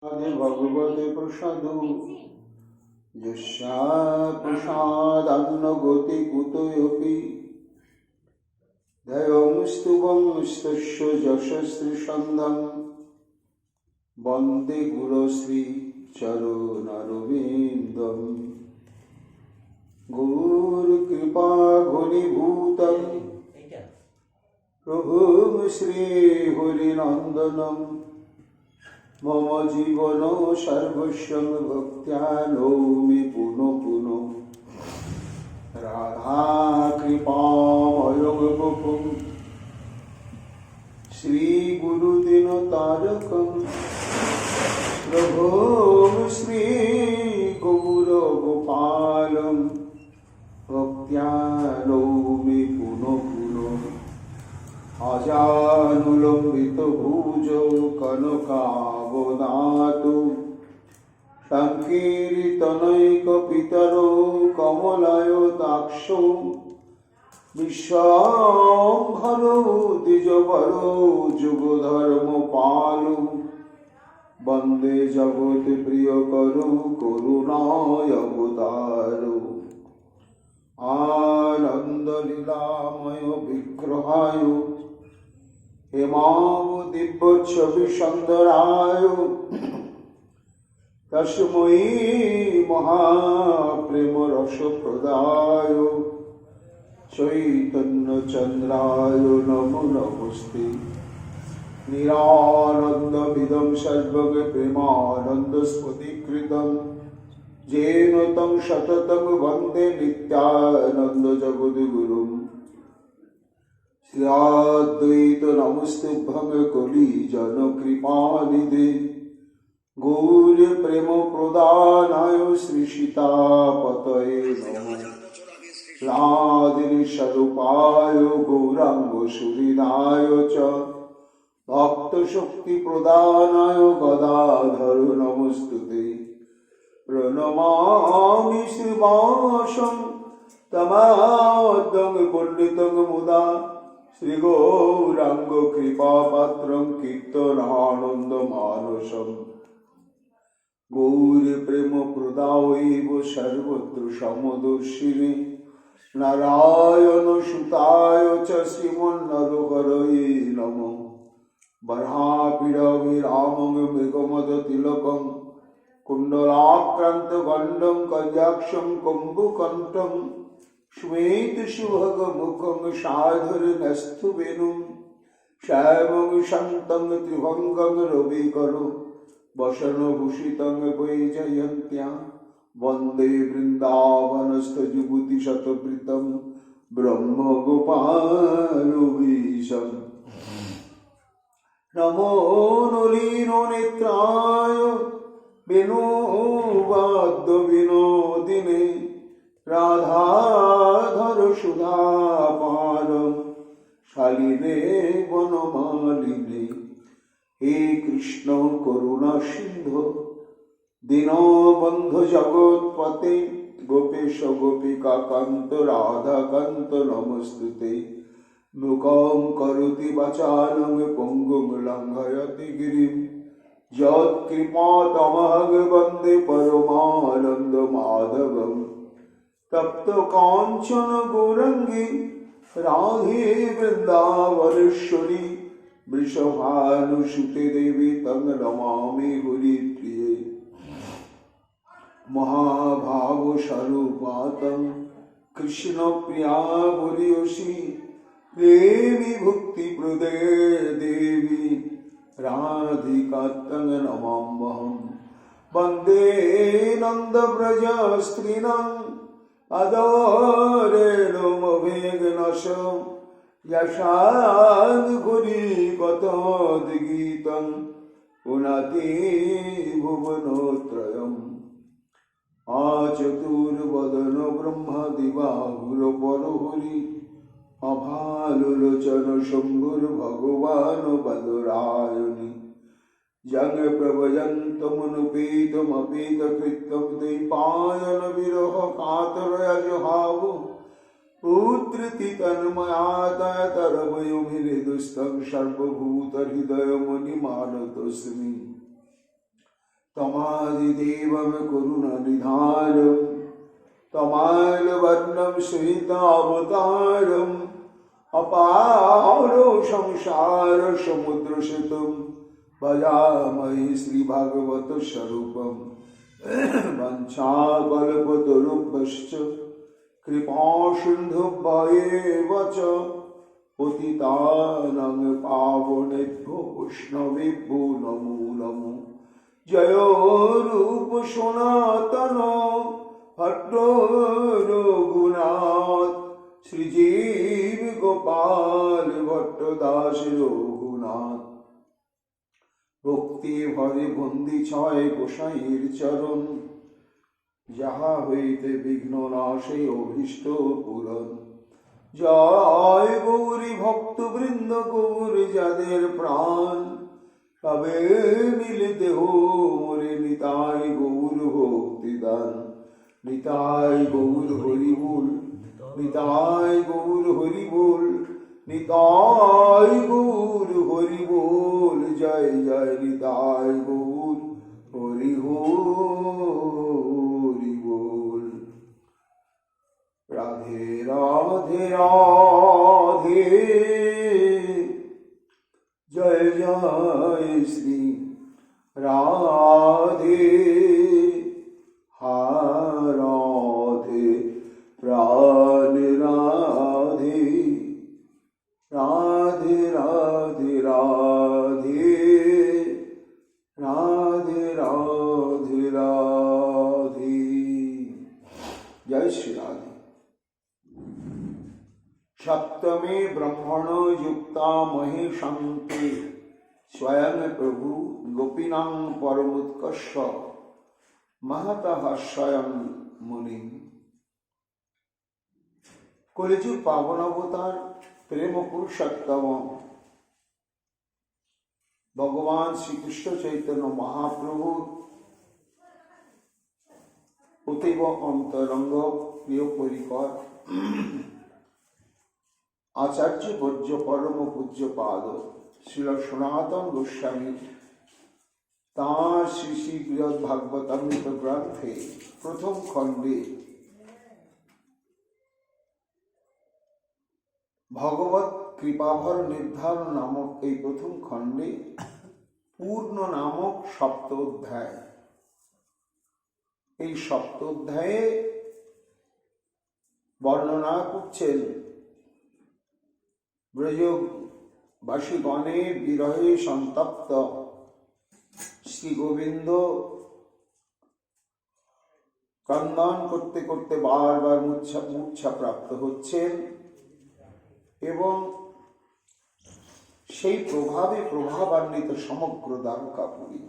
ভগবতে প্রসাদো যস্যা প্রসাদান্নগতি কুতোऽপি ধ্যায়ংস্তুবংস্তস্য যশস্ত্রীসন্ধং বন্দে গুরুশ্রী চরণারবিন্দম গুরুকৃপা ঘনীভূতং প্রভুং শ্রী হরিনন্দনম মম জীবন সর্বস্বং ভক্ত্যা নৌমি পুনঃ পুনঃ রাধা কৃপাময়ং বপুং শ্রী গুরুদিন তারকং প্রভুং শ্রী গৌর গোপালং ভক্ত্যা নৌমি পুনঃ পুনঃ আজানুলম্বিত ভুজ কনকাবদাতু সংকীর্তনৈক পিতরো কমলায়তাক্ষ বিশ্বম্ভরো দ্বিজবরো যুগধর্মপালো বন্দে জগৎ প্রিয়করো করুণায়বতারো আনন্দলীলাময় বিগ্রহায় হেমাব দিব্যচ্ছবি সুন্দরায় তস্मै মহাপ্রেম রসপ্রদায় চৈতন্যচন্দ্রায় নমো নমস্তে নিরানন্দবিদং সর্বগ প্রেমানন্দ স্ফটিকৃতং যেন তং সততং বন্দে নিত্যানন্দ জগদ্গুরুং শ্রীঅদ্বৈত নমস্তুভ্যং কলি জন কৃপানিধে গৌর প্রেম প্রদানায় শ্রী সীতাপতয়ে নমঃ রাধিনী স্বরূপায় গৌরাঙ্গ সুহৃদায় চ ভক্ত শক্তি প্রদানায় গদাধর নমস্তুতে প্রণমামি শ্রীবাসং তমাদ্যং পণ্ডিতং মুদা শ্রী গৌরাঙ্গ কৃপাপাত্রং কীর্তনানন্দ মানসম গৌর প্রেম প্রদায়ৈব সর্বত্র সমদর্শিনে নারায়ণ সুতায় চ শ্রীমন্নরহরয়ে নমঃ বর্হাপিরভিরামং মৃগমদ তিলকং কুণ্ডলাক্রান্ত গণ্ডং কঞ্জাক্ষং কম্বুকণ্ঠং শ্বেত শুভগ মুখং সাধুর নস্থু বেনুম শ্যামং শান্তং ত্রিভঙ্গং রবিকরো বসনভূষিতং বৈজয়ন্ত্যা বন্দে বৃন্দাবনস্থ যুবতী শতবৃতম ব্রহ্ম গোপালবীশম নমো নলিনো নেত্রায় বেণুবাদ্য বিনোদিনে রাধাধর সুধাপার শালিনে বনমালিনে হে কৃষ্ণ করুণা সিন্ধু দীনবন্ধু জগৎপতে গোপেশ গোপিকা কান্ত রাধাকান্ত নমস্তুতে মুখং করোতি বাচালং পঙ্গুং লঙ্ঘয়তি গিরিম যৎকৃপাতমহং বন্দে পরমানন্দ মাধবম তপ্ত কাঞ্চন গৌরাঙ্গী রাধে বৃন্দাবনেশ্বরী বৃষভানুসুতে দেবী তং নমামি হরিপ্রিয়ে মহাভাব স্বরূপাতং কৃষ্ণ প্রিয়া বরিয়সী দেবী ভক্তি প্রদে দেবী রাধিকা তং নমাম্যহম বন্দে নন্দ ব্রজ স্ত্রীণং আদরেণুমভেগনশ যশাদ ঘুরি কথোদ্গীতং পুনাতি ভুবনোত্রয়ম আচতুর্বদন ব্রহ্মা দিবাহুর পরহরি অভালুলোচন শম্ভুর ভগবান বদরায়ণি জং প্রভজন্তমনুপীতমপীত কৃত্যম দৈপায়ন বিরহ কাতরয়জহাব পুত্রতি তন্ময়াতরবয়ুমিহৃদুস্তং সর্বভূতহৃদয়মণিমানতোऽস্মি तमादिदेवं करुणनिधानम् तमालवर्णं श्वेतावतारम् अपारो संसारसमुद्रसितुं भजामहे श्रीभगवत्स्वरूपम् वञ्चाकल्पतरुभ्यश्च कृपासिन्धुभ्येव च पतितानां पावनेभ्यो वैष्णवेभ्यो नमो नमो। जय रूप सनातन भट्ट रघुनाथ श्रीजीव गोपाल भट्टदास रघुनाथ। भक्ति भरे बंदी छय गोसाईर चरण যাহা হইতে বিঘ্ন নাশে অভীষ্ট পূরণ। জয় গৌরী ভক্তবৃন্দ গৌরী যাদের প্রাণ তবে মিলিতে মোরে নিতাই গৌর ভক্তিদান। নিতাই গৌর হরি বল নিতাই গৌর হরি বল নিতাই গৌর হরি বল। জয় জয় নিতাই গৌর হরি হরি বল। রাধে রাধে রাধে জয় জয় শ্রী রাধে রাধে প্রাণ রাধে রাধে রাধে রাধে রাধে রাধে রাধে। জয় শ্রী রাধে। सप्तमे ब्रह्मण युक्ता महेशान्ते स्वयं प्रभु गोपीनां परमोत्कर्ष महतः स्वयं मुनि। कलिजुग पावन अवतार प्रेम पुरुषोत्तम भगवान श्री कृष्ण चैतन्य महाप्रभु अतीव अंतरंग प्रिय परिकर आचार्य वर्ज्य परम पूज्य पाद श्रील सनातन गोस्वामी तार श्री श्री बृहद भागवतामृत ग्रंथे प्रथम खंडे भगवत कृपाभर निर्धारण नामक এই প্রথম খণ্ডে পূর্ণ নামক সপ্তোধ্যায়। এই সপ্তোধ্যায়ে বর্ণনা করছেন ব্রজবাসীগণের বিরহে সন্তপ্ত শ্রী গোবিন্দ ক্রন্দন করতে করতে বারবার মূর্ছা প্রাপ্ত হচ্ছেন এবং সেই প্রভাবে প্রভাবান্বিত সমগ্র দ্বারকাপুরী।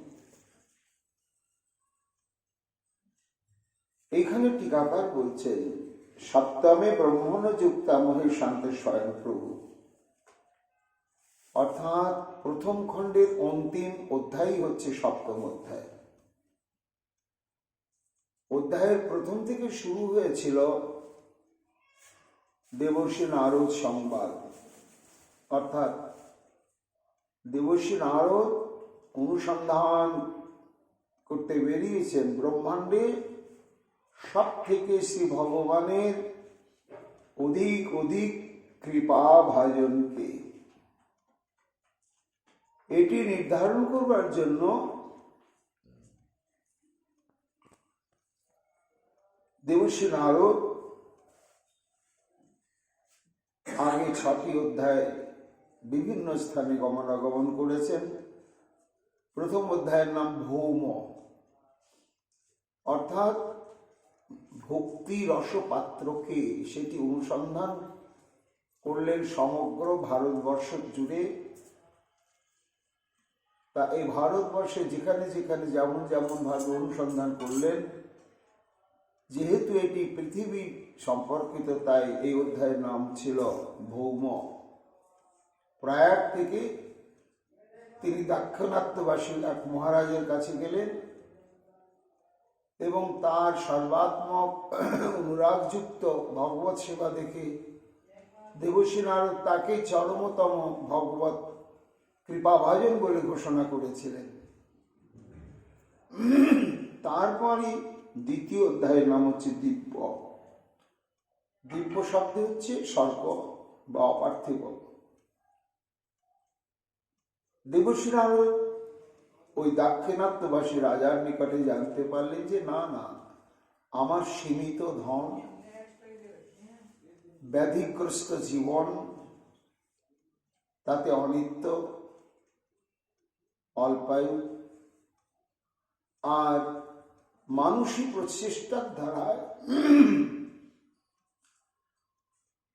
এইখানে টিকাকার বলছেন সপ্তমে ব্রহ্মণ যুক্তা মহেশান্তে স্বয়ং প্রভু, অর্থাৎ প্রথম খণ্ডের অন্তিম অধ্যায় হচ্ছে সপ্তম অধ্যায়। অধ্যায়ের প্রথম থেকে শুরু হয়েছিল দেবর্ষি নারদ সংবাদ, অর্থাৎ দেবর্ষি নারদ অনুসন্ধান করতে বেরিয়েছেন ব্রহ্মাণ্ডে সব থেকে শ্রী ভগবানের অধিক অধিক কৃপা ভাজনকে। এটি নির্ধারণ করবার জন্য দেবর্ষি নারদ আগে 6টি অধ্যায় বিভিন্ন স্থানে গমনাগমন করেছেন। প্রথম অধ্যায়ের নাম ভৌম, অর্থাৎ ভক্তি রসপাত্রকে সেটি অনুসন্ধান করলেন সমগ্র ভারতবর্ষ জুড়ে। তা এই ভারতবর্ষে যেখানে যেখানে যেমন যেমন ভাবে অনুসন্ধান করলেন, যেহেতু এটি পৃথিবী সম্পর্কিত তাই এই অধ্যায়ের নাম ছিল ভৌম। প্রয়াগ থেকে তিনি দাক্ষিণাত্যবাসী এক মহারাজের কাছে গেলেন এবং তার সর্বাত্মক অনুরাগযুক্ত ভগবত সেবা দেখে দেবর্ষি নারদ তাকে চরমতম ভগবত কৃপাভাজন বলে ঘোষণা করেছিলেন। তারপরে দ্বিতীয় অধ্যায়ের নাম হচ্ছে দিব্য। দিব্য শব্দ হচ্ছে স্বর্গ বা অপার্থিব। দেবর্ষি নারদ ওই দাক্ষিণাত্যবাসী রাজার নিকটে জানতে পারলেন যে না না, আমার সীমিত ধন, ব্যাধিগ্রস্ত জীবন, তাতে অনিত্য, অল্পায়ু, আর মানুষই প্রচেষ্টার দ্বারায়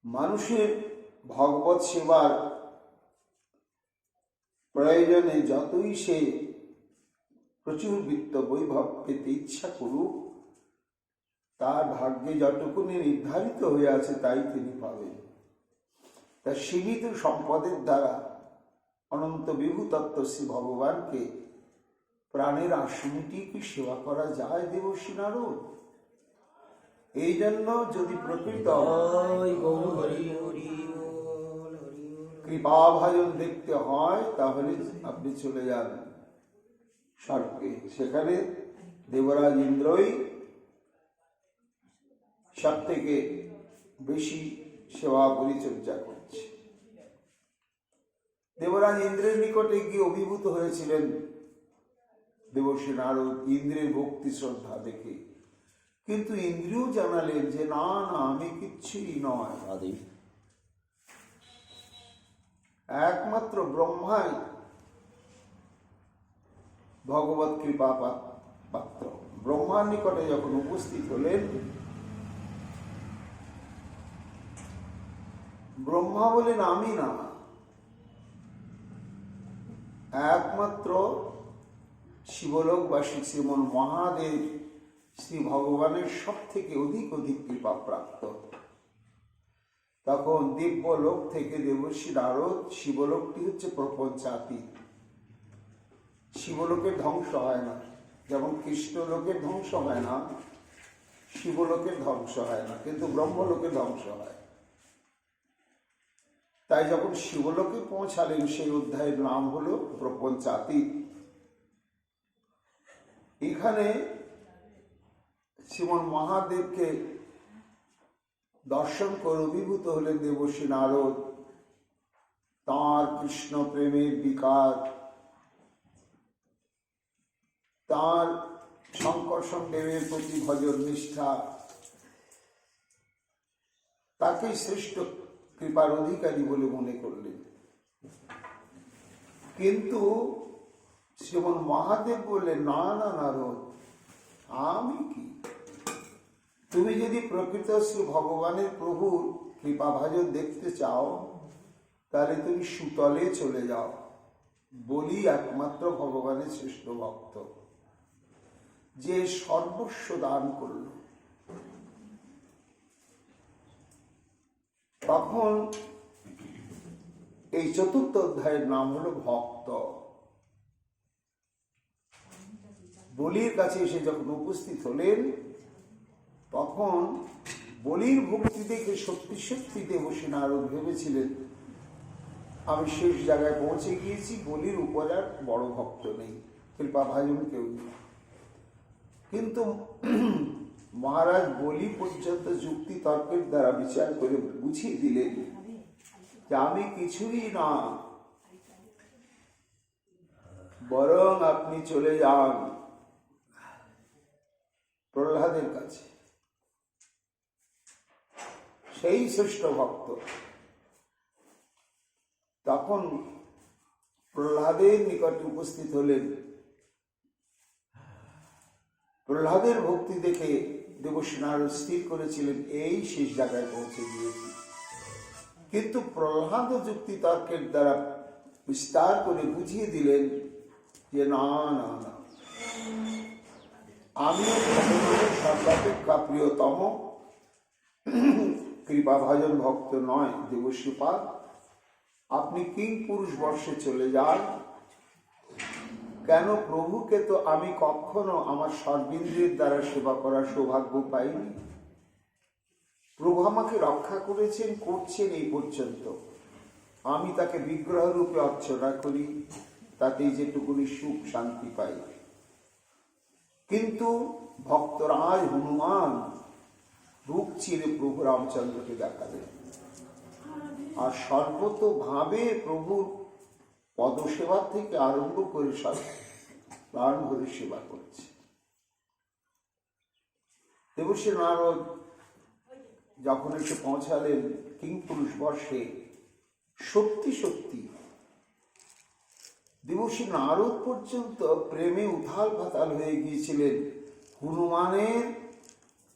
মানুষের ভগবত সেবার প্রয়োজনে যতই সে প্রচুর বিত্ত বৈভব পেতে ইচ্ছা করুক, তার ভাগ্যে যতটুকুনি নির্ধারিত হয়ে আছে তাই তিনি পাবেন। তার সীমিত সম্পদের দ্বারা অনন্ত বিভু তত্ত্ব শ্রী ভগবানকে প্রাণের আশ্রমটি কি সেবা করা যায় দেবর্ষি নারদ? এই জন্য যদি প্রকৃত কৃপাভাজন দেখতে হয় তাহলে আপনি চলে যান স্বর্গে। সেখানে দেবরাজ ইন্দ্রই সব থেকে বেশি সেবা পরিচর্যা করছে। দেবরাজ ইন্দ্রের নিকটে গিয়ে অভিভূত হয়েছিলেন দেবর্ষি নারদ ইন্দ্রের ভক্তি শ্রদ্ধা দেখে, কিন্তু ইন্দ্রিও জানালেন যে না না, আমি কিচ্ছুই নয়, একমাত্র ব্রহ্মাই ভগবত কৃপা পাত্র। ব্রহ্মার নিকটে যখন উপস্থিত হলেন, ব্রহ্মা বলেন আমি না, একমাত্র শিবলোকবাসী শ্রীমন মহাদেব শ্রী ভগবানের সব থেকে অধিক কৃপা প্রাপ্ত। তখন দিব্য লোক থেকে দেবর্ষি নারদ, শিবলোকটি হচ্ছে প্রপঞ্চাতীত, শিবলোকের ধ্বংস হয় না, যেমন কৃষ্ণলোকের ধ্বংস হয় না, শিবলোকের ধ্বংস হয় না, কিন্তু ব্রহ্মলোকের ধ্বংস হয়। তাই যখন শিবলোকে পৌঁছালেন সেই অধ্যায়ের নাম হলো প্রপঞ্চাতীত। এখানে শ্রীমন মহাদেবকে দর্শন করে অভিভূত হলেন দেবর্ষি নারদ। তাঁর কৃষ্ণ প্রেমের বিকার, তাঁর শঙ্কর্ষণ দেবের প্রতি ভজন নিষ্ঠা তাকে শ্রেষ্ঠ কৃপার অধিকারী বলে মনে করলেন। কিন্তু শ্রীমন মহাদেব বললেন না না নারদ, আমি কি? তুমি যদি প্রকৃত শ্রী ভগবানের প্রভুর কৃপাভাজন দেখতে চাও তাহলে তুমি সুতলে চলে যাও। বলি একমাত্র ভগবানের শ্রেষ্ঠ ভক্ত, যে সর্বস্ব দান করল। তখন এই চতুর্থ অধ্যায়ের নাম হলো ভক্ত। বলির কাছে এসে যখন উপস্থিত হলেন, তখন বলির ভক্তি দেখে সত্যি সত্যি দেবর্ষি নারদ ভেবেছিলেন আমি শেষ জায়গায় পৌঁছে গিয়েছি, বলির উপর আর বড় ভক্ত নেই, কৃপাভাজন কেউ নেই। কিন্তু মহারাজ বলি পর্যন্ত যুক্তি তর্কের দ্বারা বিচার করে বুঝিয়ে দিলেন যে আমি কিছুই না, বরং আপনি চলে যান প্রহ্লাদের কাছে, সেই শ্রেষ্ঠ ভক্ত। তখন প্রহ্লাদের নিকটে উপস্থিত হলেন। প্রহ্লাদের ভক্তি দেখে দেবর্ষি নারদ স্থির করেছিলেন এই শেষ জায়গায় পৌঁছে গিয়েছি। কিন্তু প্রহ্লাদ যুক্তি তর্কের দ্বারা বিস্তার করে বুঝিয়ে দিলেন যে না না না, আমিও সর্বাপেক্ষা প্রিয়তম কৃপাভাজন ভক্ত নয় দেবর্ষিপাদ, আপনি কিং পুরুষ বর্ষে চলে যান। কেন? প্রভুকে তো আমি কখনো আমার সর্বেন্দ্রিয়ের দ্বারা সেবা করার সৌভাগ্য পাইনি। প্রভু আমাকে রক্ষা করেছেন, করছেন এই পর্যন্ত। আমি তাকে বিগ্রহ রূপে অর্চনা করি, তাতেই যেটুকুনি সুখ শান্তি পাই। কিন্তু ভক্তরাজ হনুমান রূপ চিরে প্রভু রামচন্দ্রকে দেখালেন, আর সর্বতভাবে প্রভুর পদসেবা থেকে আরম্ভ করে সব প্রাণ ভরে সেবা করছে। দেবর্ষি নারদ যখন এসে পৌঁছালেন কিংপুরুষ বর্ষে, সত্যি সত্যি দেবর্ষি নারদ পর্যন্ত প্রেমে উথাল পাতাল হয়ে গিয়েছিলেন হনুমানের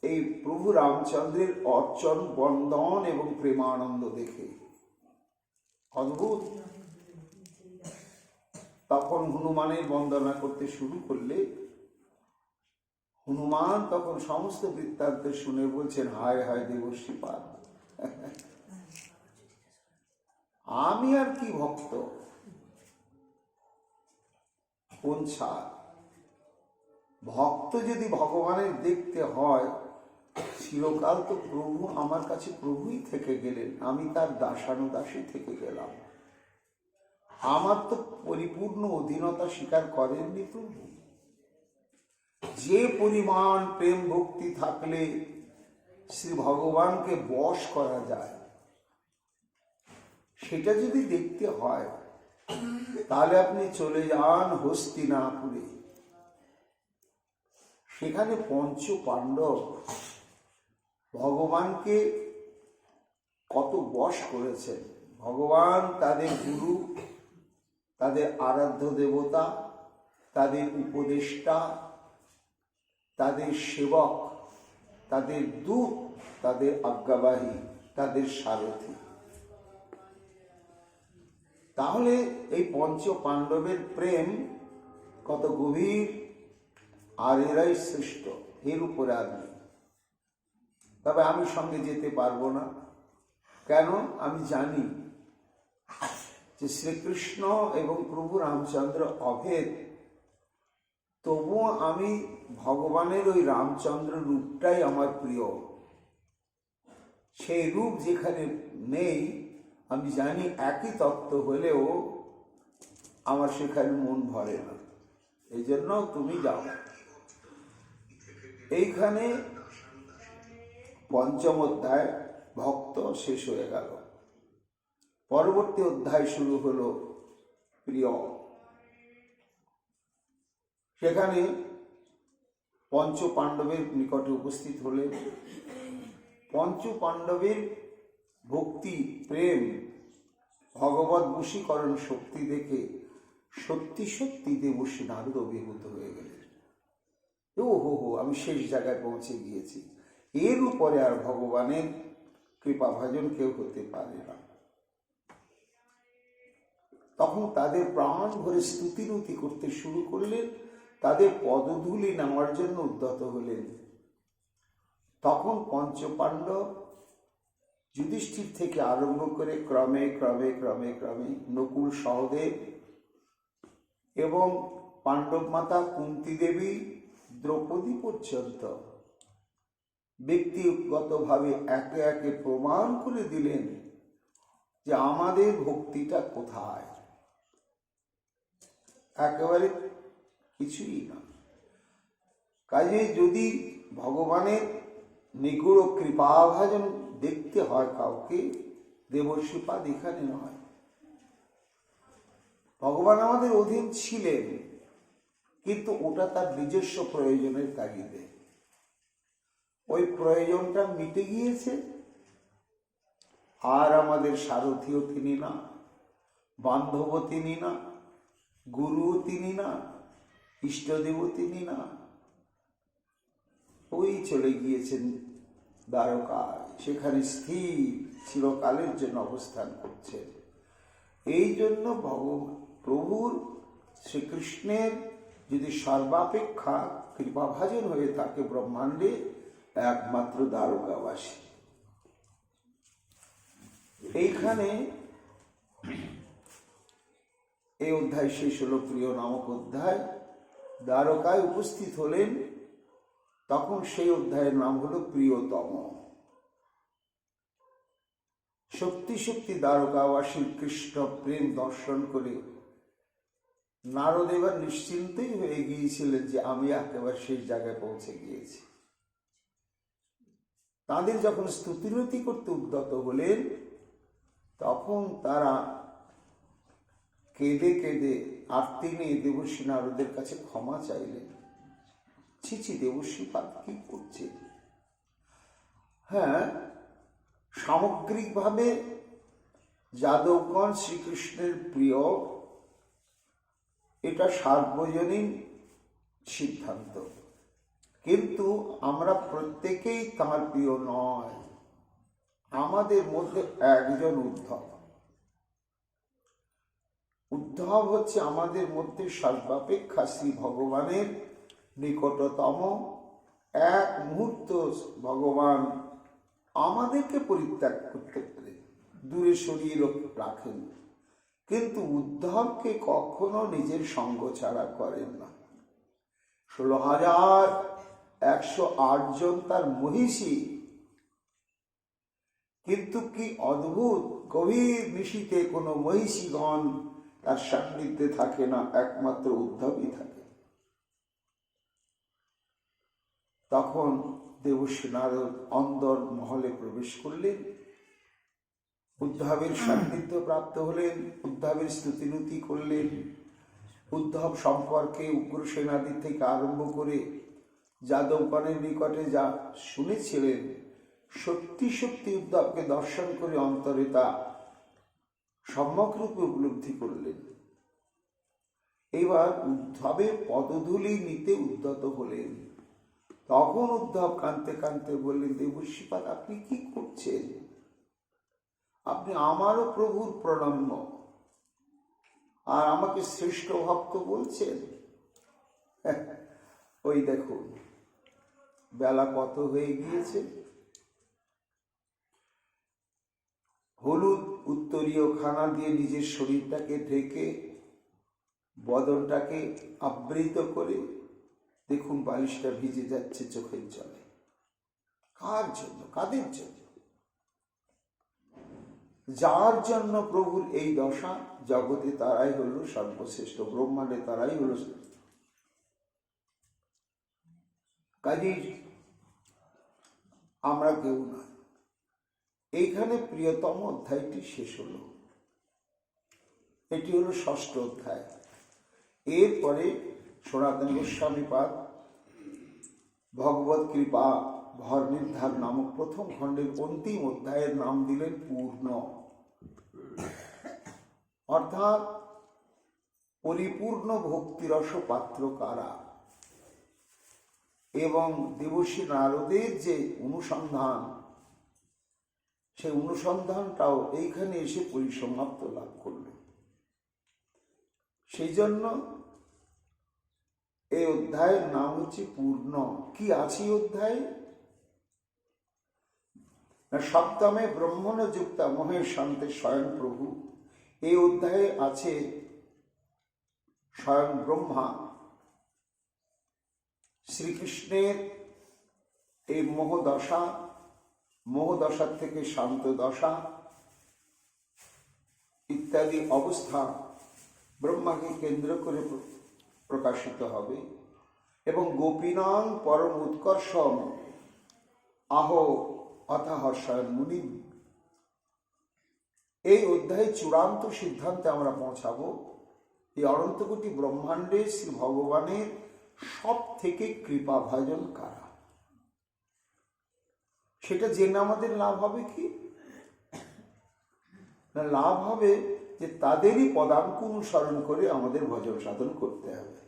এই প্রভু রামচন্দ্রের অর্চন বন্দন এবং প্রেমানন্দ দেখে। অদ্ভুত। তখন হনুমানের বন্দনা করতে শুরু করলে হনুমান তখন সমস্ত বৃত্তান্ত শুনে বলছেন, হায় হায় দেবর্ষি পাদ, আমি আর কি ভক্ত, কোন ছাড়। ভক্ত যদি ভগবানের দেখতে হয়, চিরকাল তো প্রভু আমার কাছে প্রভুই থেকে গেলেন, আমি তার দাসানুদাসী থেকে গেলাম। আমার তো পরিপূর্ণ অধীনতা স্বীকার করেননি প্রভু। যে পরিমাণ প্রেম ভক্তি থাকলে শ্রী ভগবানকে বশ করা যায়, সেটা যদি দেখতে হয় তাহলে আপনি চলে যান হস্তিনাপুরে। সেখানে পঞ্চ পাণ্ডব ভগবানকে কত বশ করেছেন। ভগবান তাদের গুরু, তাদের আরাধ্য দেবতা, তাদের উপদেষ্টা, তাদের সেবক, তাদের দূত, তাদের আজ্ঞাবাহী, তাদের সারথী। তাহলে এই পঞ্চ পাণ্ডবের প্রেম কত গভীর, আর এরাই শ্রেষ্ঠ, এর উপরে আর নেই। তবে আমি সঙ্গে যেতে পারবো না। কেন? আমি জানি যে শ্রীকৃষ্ণ এবং প্রভু রামচন্দ্র অভেদ, তবুও আমি ভগবানের ওই রামচন্দ্র রূপটাই আমার প্রিয়। সেই রূপ যেখানে নেই, আমি জানি একই তত্ত্ব হলেও আমার সেখানে মন ভরে না। এই জন্য তুমি যাও। এইখানে পঞ্চম অধ্যায় ভক্ত শেষ হয়ে গেল। পরবর্তী অধ্যায় শুরু হলো প্রিয়। সেখানে পঞ্চ পাণ্ডবের নিকটে উপস্থিত হলে পঞ্চ পাণ্ডবের ভক্তি, প্রেম, ভগবত বশীকরণ শক্তি দেখে সত্যি সত্যি দেবর্ষি নারদ অভিভূত হয়ে গেলেন। ও হো হো, আমি শেষ জায়গায় পৌঁছে গিয়েছি, এর উপরে আর ভগবানের কৃপাভাজন কেউ হতে পারে না। তখন তাদের প্রাণ ভরে স্তুতিনুতি করতে শুরু করলেন, তাদের পদধূলি নেওয়ার জন্য উদ্যত হলেন। তখন পঞ্চপাণ্ডব যুধিষ্ঠির থেকে আরম্ভ করে ক্রমে ক্রমে ক্রমে ক্রমে নকুল, সহদেব এবং পাণ্ডব মাতা কুন্তী দেবী, দ্রৌপদী পর্যন্ত ব্যক্তিগতভাবে একে একে প্রমাণ করে দিলেন যে আমাদের ভক্তিটা কোথায়। একেবারে কিছুই না। কাজে যদি ভগবানের নিগুড় কৃপাভাজন দেখতে হয় কাউকে, দেবর্ষিপাদ এখানে নয়। ভগবান আমাদের অধীন ছিলেন, কিন্তু ওটা তার নিজস্ব প্রয়োজনের তাগিদে। ওই প্রয়োজনটা মিটে গিয়েছে, আর আমাদের সারথিও তিনি না, বান্ধবও তিনি না, গুরুও তিনি না, ইষ্টদেবও তিনি না। ওই চলে গিয়েছেন দ্বারকায়, সেখানে স্থির চিরকালের জন্য অবস্থান করছেন। এই জন্য প্রভুর শ্রীকৃষ্ণের যদি সর্বাপেক্ষা কৃপাভাজন হয়ে থাকে ব্রহ্মাণ্ডে, একমাত্র দ্বারকাবাসী। এইখানে এই অধ্যায় শেষ হলো, প্রিয় নামক অধ্যায়। দ্বারকায় উপস্থিত হলেন, তখন সেই অধ্যায়ের নাম হলো প্রিয়তম। সত্যি সত্যি দ্বারকাবাসীর কৃষ্ণ প্রেম দর্শন করে নারদ এবার নিশ্চিন্তই হয়ে গিয়েছিলেন যে আমি একেবারে শেষ জায়গায় পৌঁছে গিয়েছি। তাদের যখন স্তুতিরতি করতে উদ্যত হলেন, তখন তারা কেঁদে কেঁদে আরতি নিয়ে দেবর্ষী নারদের কাছে ক্ষমা চাইলেন। ছিছি, দেবর্ষী পাদ কি করছে? হ্যাঁ, সামগ্রিকভাবে যাদবগণ শ্রীকৃষ্ণের প্রিয়, এটা সার্বজনীন সিদ্ধান্ত, কিন্তু আমরা প্রত্যেকেই তাঁর প্রিয় নয়। আমাদের মধ্যে একজন উদ্ধব। উদ্ধব হচ্ছে আমাদের মধ্যে সর্বাপেক্ষা শ্রী ভগবানের নিকটতম। এক মুহূর্ত ভগবান আমাদেরকে পরিত্যাগ করতে পারে, দূরে সরিয়ে রাখেন, কিন্তু উদ্ধবকে কখনো নিজের সঙ্গ ছাড়া করেন না। 16,108 জন তার মহিষী, কিন্তু কি অদ্ভুত, গভীর নিশীতে কোনো মহিষীগণ তার সান্নিধ্যে থাকে না, একমাত্র উদ্ধবই থাকে। তখন দেবর্ষী নারদ অন্দর মহলে প্রবেশ করলেন, উদ্ধবের সান্নিধ্য প্রাপ্ত হলেন, উদ্ধবের স্তুতিনুতি করলেন। উদ্ধব সম্পর্কে উগ্রসেনাদি থেকে আরম্ভ করে যাদবগণের নিকটে যা শুনেছিলেন, সত্যি সত্যি উদ্ধবকে দর্শন করে অন্তরে তা সম্যকরূপে উপলব্ধি করলেন। এবার উদ্ধবের পদধূলি নিতে উদ্যত হলেন। তখন উদ্ধব কাঁদতে কাঁদতে বললেন, দেবর্ষিপাদ আপনি কি করছেন? আপনি আমারও প্রভুর প্রণম্য, আর আমাকে শ্রেষ্ঠ ভক্ত বলছেন? ওই দেখুন বেলা কত হয়ে গিয়েছে। হলুদ উত্তরীয় খানা দিয়ে নিজের শরীরটাকে ঢেকে, বদনটাকে আবৃত করে, দেখুন বালিশটা ভিজে যাচ্ছে চোখের জলে। কার জন্য, কাদের জন্য? যার জন্য প্রভুর এই দশা, জগতে তারাই হল সর্বশ্রেষ্ঠ, ব্রহ্মাণ্ডে তারাই হল। কাজেই আমরা কেউ না। এইখানে প্রিয়তম অধ্যায়টি শেষ হল। এটি হল ষষ্ঠ অধ্যায়। এরপরে সনাতন গোস্বামী পাদ ভগবত কৃপা ভর নির্ধার নামক প্রথম খণ্ডের অন্তিম অধ্যায়ের নাম দিলেন পূর্ণ, অর্থাৎ পরিপূর্ণ ভক্তিরস পাত্র কারা। এবং দেবর্ষী নারদের যে অনুসন্ধান, সেই অনুসন্ধানটাও এইখানে এসে পরিসমাপ্ত লাভ করল। সেই জন্য এই অধ্যায়ের নাম হচ্ছে পূর্ণ। কি আছে অধ্যায়? সপ্তমে ব্রহ্মণ যুক্তা মহেশ শান্তে স্বয়ং প্রভু। এই অধ্যায়ে আছে স্বয়ং ব্রহ্মা শ্রীকৃষ্ণের এই মোহদশার থেকে শান্ত দশা ইত্যাদি অবস্থা ব্রহ্মাকে কেন্দ্র করে প্রকাশিত হবে। এবং গোপীনাং পরম উৎকর্ষম আহো অথাহর্ষণ মুনি। এই অধ্যায়ে চূড়ান্ত সিদ্ধান্তে আমরা পৌঁছাবো, এই অনন্তকোটি ব্রহ্মাণ্ডে শ্রী ভগবানের সব থেকে কৃপাভাজন কারা। সেটা জেনে আমাদের লাভ হবে কি না? লাভ হবে যে তাদেরই পদাঙ্ক অনুসরণ করে আমাদের ভজন সাধন করতে হবে।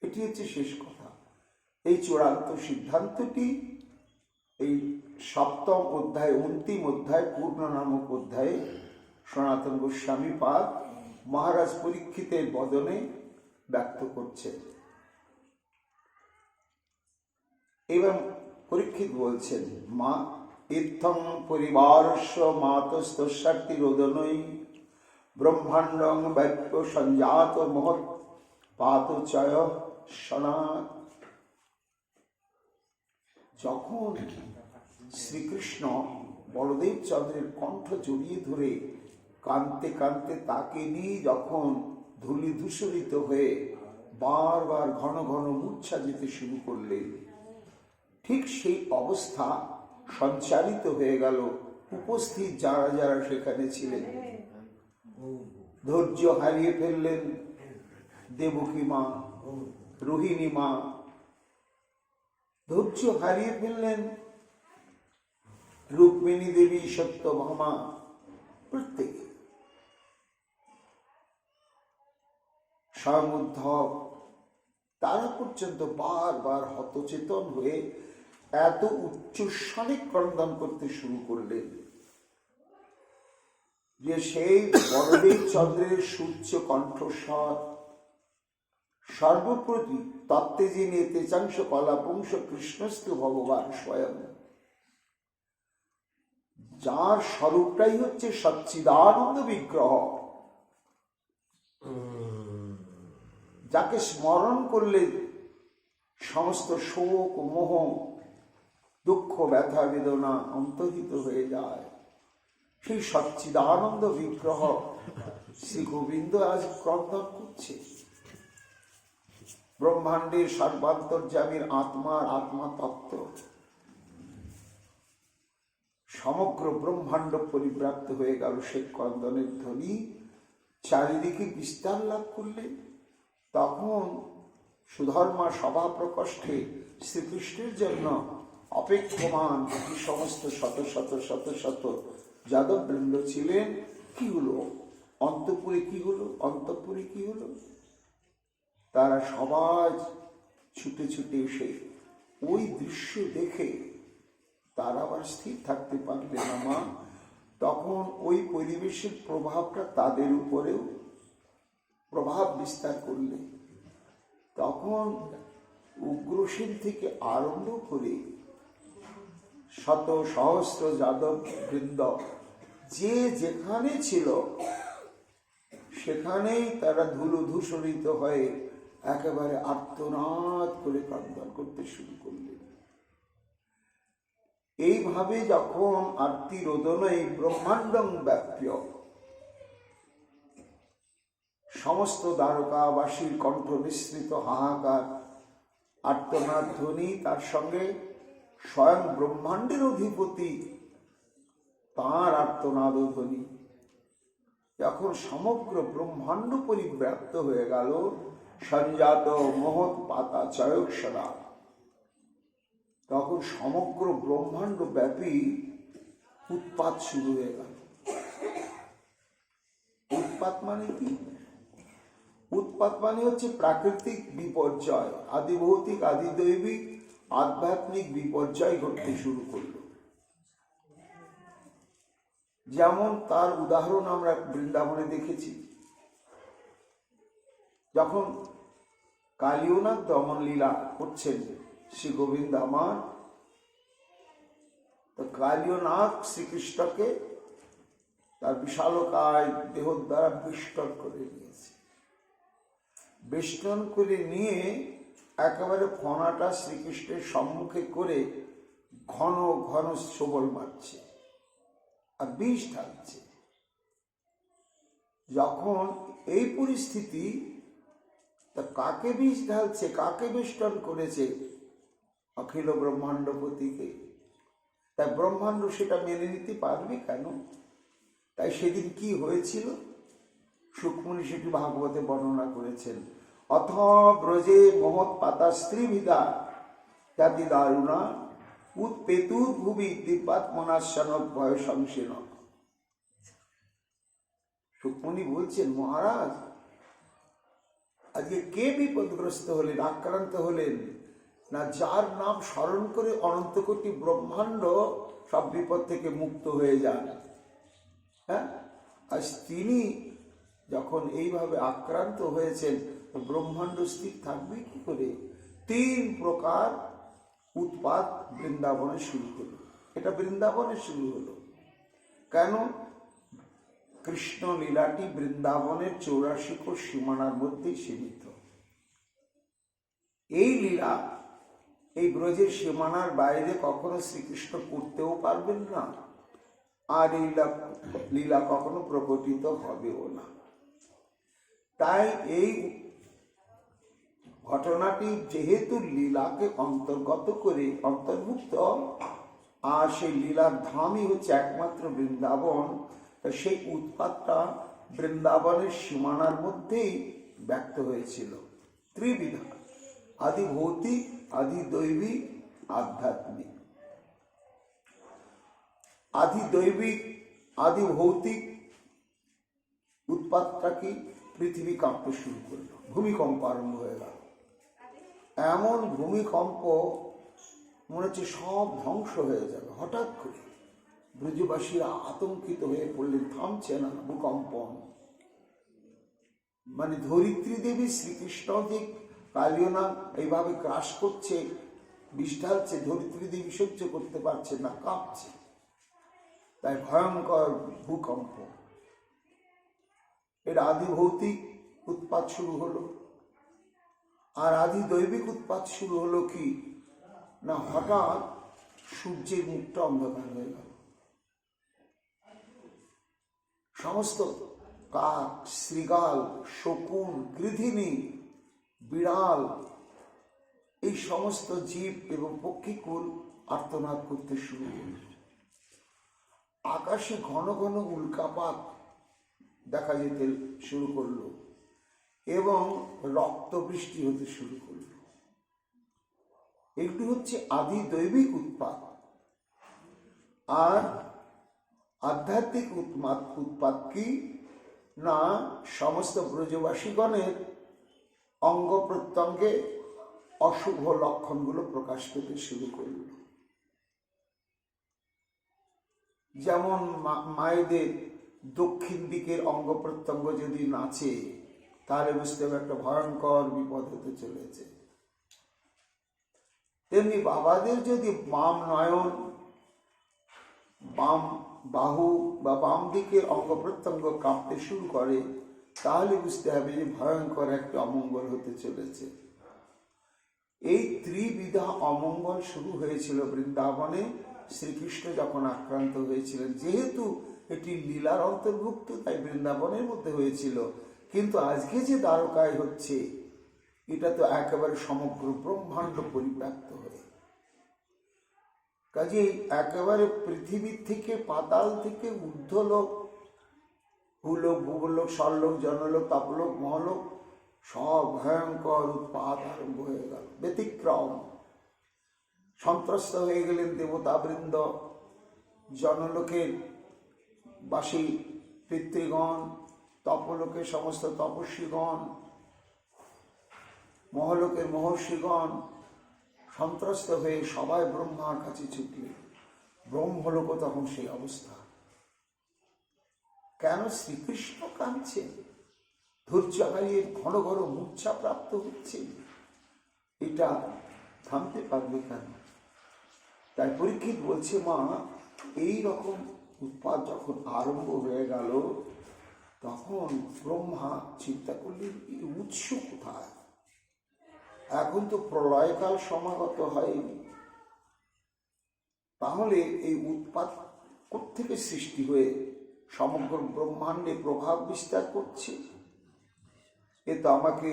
এটি হচ্ছে শেষ কথা। এই চূড়ান্ত সিদ্ধান্তটি এই সপ্তম অধ্যায়, অন্তিম অধ্যায়, পূর্ণ নামক অধ্যায়ে সনাতন গোস্বামী পাদ মহারাজ পরীক্ষিতের বদনে ব্যক্ত করছেন। এবং পরীক্ষিত বলছেন, মা ইত্থং পরিবারস্য মাতস্তস্যার্থী রোদনৈ ব্রহ্মাণ্ডং ব্যক্ত সঞ্জাত মহৎ পাতচয় সনাত। যখন শ্রীকৃষ্ণ বলদেব চন্দ্রের কণ্ঠ জড়িয়ে ধরে কাঁদতে কাঁদতে তাকে নিয়ে যখন ধূলিধূসরিত হয়ে বারবার ঘন ঘন মূর্ছা যেতে শুরু করলেন। ঠিক সেই অবস্থা সঞ্চারিত হয়ে গেল উপস্থিত যারা যারা সেখানে ছিলেন। ধৈর্য হারিয়ে ফেললেন দেবকী মা, রোহিণী মা, ধৈর্য হারিয়ে ফেললেন রুক্মিণী দেবী, সত্যভামা, প্রত্যেকে। স্বয়ং উদ্ধব তারা পর্যন্ত বারবার হতচেতন হয়ে এত উচ্চস্বরে ক্রন্দন করতে শুরু করলেন যে সেই বড়দেব চন্দ্রের সূর্য কণ্ঠস্বর সর্বপ্রতি তত্ত্বে যিনি তেজাংশ কলাপুংস কৃষ্ণস্তু ভগবান স্বয়ং, যার স্বরূপটাই হচ্ছে সচ্চিদানন্দ বিগ্রহ, যাকে স্মরণ করলে সমস্ত শোক মোহ দুঃখ ব্যথা বেদনা অন্তর্হিত হয়ে যায়, সেই সচ্চিদানন্দ বিগ্রহ শ্রী গোবিন্দ আজ ক্রন্দন করছে। ব্রহ্মাণ্ডের সর্বান্তর্যামীর আত্মার আত্মা তত্ত্ব সমগ্র ব্রহ্মাণ্ড পরিব্যাপ্ত হয়ে গেল। সে ক্রন্দনের ধ্বনি চারিদিকে বিস্তার লাভ করলেন। তখন সুধর্মা সভা প্রকোষ্ঠে শ্রীকৃষ্ণের জন্য অপেক্ষমান যে সমস্ত শত শত শত শত যাদব বৃন্দ ছিলেন, কি হলো অন্তঃপুরে, কি হলো অন্তঃপুরে, কি হলো, তারা সবাই ছুটে ছুটে এসে ওই দৃশ্য দেখে তারা আবার স্থির থাকতে পারবে না মা। তখন ওই পরিবেশের প্রভাবটা তাদের উপরেও প্রভাব বিস্তার করলে তখন উগ্রসেন থেকে আরম্ভ করে শত সহস্র যাদব বৃন্দ যে যেখানে ছিল সেখানেই তারা ধূলিধূসরিত হয়ে একেবারে আর্তনাদ করে ক্রন্দন করতে শুরু করলেন। এইভাবে যখন আরতি রোদনই ব্রহ্মাণ্ডং ব্যাপ্য সমস্ত দ্বারকাবাসীর কণ্ঠ নিঃসৃত হাহাকার আর্তনাদ ধ্বনি, তার সঙ্গে স্বয়ং ব্রহ্মাণ্ডের অধিপতি তাঁর আর্তনাদ ধ্বনি যখন সমগ্র ব্রহ্মাণ্ড পরিব্যাপ্ত হয়ে গেল, সঞ্জাত মহৎ পাতা চয়ক্ষরা, তখন সমগ্র ব্রহ্মাণ্ড ব্যাপী উৎপাত শুরু হয়ে গেল। উৎপাত মানে কি? উৎপাত মানে হচ্ছে প্রাকৃতিক বিপর্যয়, আদি ভৌতিক আদি দৈবিক আধ্যাত্মিক বিপর্যয় ঘটতে শুরু করলো। যেমন তার উদাহরণ আমরা বৃন্দাবনে দেখেছি, যখন কালীয়নাথ দমন লীলা করছেন শ্রী গোবিন্দ আমার, তো কালীয়নাথ শ্রীকৃষ্ণকে তার বিশালকায় দেহ দ্বারা বেষ্টন করে নিয়েছে। বেষ্টন করে নিয়ে একেবারে ফনাটা শ্রীকৃষ্ণের সম্মুখে করে ঘন ঘন সবল মারছে আর বিষ ঢালছে। যখন এই পরিস্থিতি, তা কাকে বিষ ঢালছে, কাকে বেষ্টন করেছে? অখিল ব্রহ্মাণ্ডপতিকে। তাই ব্রহ্মাণ্ড সেটা মেনে নিতে পারবে কেন? তাই সেদিন কি হয়েছিল সুখমণি সেটি ভাগবতে বর্ণনা করেছেন। অথ ব্রজে মহৎ পাতা স্ত্রীবিদা জাতি দারুণা উৎপেতুর ভুবি দিব্যাত্মনাশনক ভয় সংসেন। সুখমণি বলছেন, মহারাজ আজকে কে বিপদগ্রস্ত হলেন, আক্রান্ত হলেন না? যার নাম স্মরণ করে অনন্ত কোটি ব্রহ্মাণ্ড সব বিপদ থেকে মুক্ত হয়ে যান। হ্যাঁ, আজ তিনি যখন এইভাবে আক্রান্ত হয়েছেন, ব্রহ্মাণ্ড স্থির থাকবে কি করে? 3 প্রকার উৎপাত বৃন্দাবনে শুরু হলো। এটা বৃন্দাবনে শুরু হলো কেন? কৃষ্ণ লীলাটি বৃন্দাবনের 84 কোষ সীমানার মধ্যেই সীমিত। এই লীলা এই ব্রজের সীমানার বাইরে কখনো শ্রীকৃষ্ণ করতেও পারবেন না, আর এই লীলা কখনো প্রকটিত হবেও না। তাই এই ঘটনাটি যেহেতু লীলাকে অন্তর্ভুক্ত, আর সেই লীলার ধামই হচ্ছে একমাত্র বৃন্দাবন, সেই উৎপাতটা বৃন্দাবনের সীমানার মধ্যেই ব্যক্ত হয়েছিল। ত্রিবিধা, আদি ভৌতিক, আদি দৈবিক, আধ্যাত্মিক। আদি দৈবিক, আদি ভৌতিক উৎপাতটা কি? পৃথিবী কাঁপতে শুরু করলো, ভূমিকম্প আরম্ভ হয়ে গেল। এমন ভূমিকম্প মনে হচ্ছে সব ধ্বংস হয়ে যাবে। হঠাৎ করে ব্রজবাসীরা আতঙ্কিত হয়ে পড়লেন, থামছে না ভূকম্পন। মানে ধরিত্রী দেবী শ্রীকৃষ্ণ যে কালিয়না এইভাবে গ্রাস করছে, বিষ ঢালছে, ধরিত্রী দেবী সহ্য করতে পারছে না, কাঁপছে। তাই ভয়ঙ্কর ভূকম্প। এর আদি ভৌতিক উৎপাত শুরু হলো। আর আদি দৈবিক উৎপাত শুরু হলো কি না, হঠাৎ সূর্যের মুখটা অন্ধকার হয়ে গেল। সমস্ত কাক, শৃগাল, শকুন, গৃধিনী, বিড়াল, এই সমস্ত জীব এবং পক্ষীকুল আর্তনাদ করতে শুরু করল। আকাশে ঘন ঘন উল্কাপাত দেখা যেতে শুরু করলো এবং রক্ত বৃষ্টি হতে শুরু করল। এগুলি হচ্ছে আদি দৈবিক উৎপাত। আর আধ্যাত্মিক উৎপাত কি না, সমস্ত ব্রজবাসীগণের অঙ্গ প্রত্যঙ্গে অশুভ লক্ষণগুলো প্রকাশ পেতে শুরু করল। যেমন মায়েদের দক্ষিণ দিকের অঙ্গ প্রত্যঙ্গ যদি নাচে, তাহলে বুঝতে হবে একটা ভয়ঙ্কর বিপদ হতে চলেছে। তেমনি বাবাদের যদি বাম নয়ন, বাম বাহু বা বাম দিকের অঙ্গ প্রত্যঙ্গ কাঁপতে শুরু করে, তাহলে বুঝতে হবে যে ভয়ঙ্কর একটা অমঙ্গল হতে চলেছে। এই ত্রিবিধা অমঙ্গল শুরু হয়েছিল বৃন্দাবনে শ্রীকৃষ্ণ যখন আক্রান্ত হয়েছিলেন। যেহেতু এটি লীলার অন্তর্ভুক্ত, তাই বৃন্দাবনের মধ্যে হয়েছিল। কিন্তু আজকে যে দ্বারকায় হচ্ছে, এটা তো একেবারে সমগ্র ব্রহ্মাণ্ড পরিব্যাপ্ত হয়ে, কাজেই একেবারে পৃথিবীর থেকে, পাতাল থেকে ঊর্ধ্বলোক, ভূলোক, ভূগোলোক, স্বর্লোক, জনলোক, তাপলোক, মহলোক, সব ভয়ঙ্কর উৎপাত আরম্ভ হয়ে গেল। ব্যতিক্রম, সন্ত্রস্ত হয়ে গেলেন দেবতাবৃন্দ, জনলোকের বাসী পিতৃগণ, তপলোকের সমস্ত তপস্বীগণ, মহলোকের মহর্ষিগণ সন্ত্রস্ত হয়ে সবাই ব্রহ্মার কাছে ছুটলেন। ব্রহ্মলোক তখন সেই অবস্থা। কেন? শ্রীকৃষ্ণ কাঁদছেন, ধৈর্য হারিয়ে ঘন ঘন মূর্ছা প্রাপ্ত হচ্ছে। এটা থামতে পারবে কেন? তাই পরীক্ষিত বলছে, মা, এই রকম উৎপাত যখন আরম্ভ হয়ে গেল, তখন ব্রহ্মা চিন্তা করলেন, এই উৎস কোথায়? এখন তো প্রলয়কাল সমাগত হয়নি, তাহলে এই উৎপাত কোত্থেকে সৃষ্টি হয়ে সমগ্র ব্রহ্মাণ্ডে প্রভাব বিস্তার করছে? এ তো আমাকে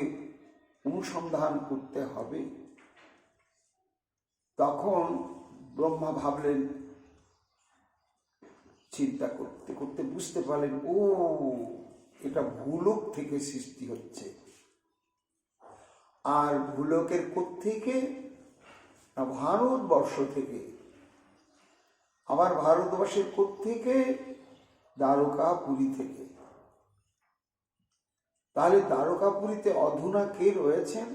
অনুসন্ধান করতে হবে। তখন ব্রহ্মা ভাবলেন, চিন্তা করতে করতে বুঝতে পারলেন, ও, এটা ভূলোক থেকে সৃষ্টি হচ্ছে। আর ভূলোকের কোত্থেকে? না, ভারতবর্ষ থেকে। আবার ভারতবর্ষের কোত্থেকে? দ্বারকাপুরী থেকে। তাহলে দ্বারকাপুরীতে অধুনা কে রয়েছেন?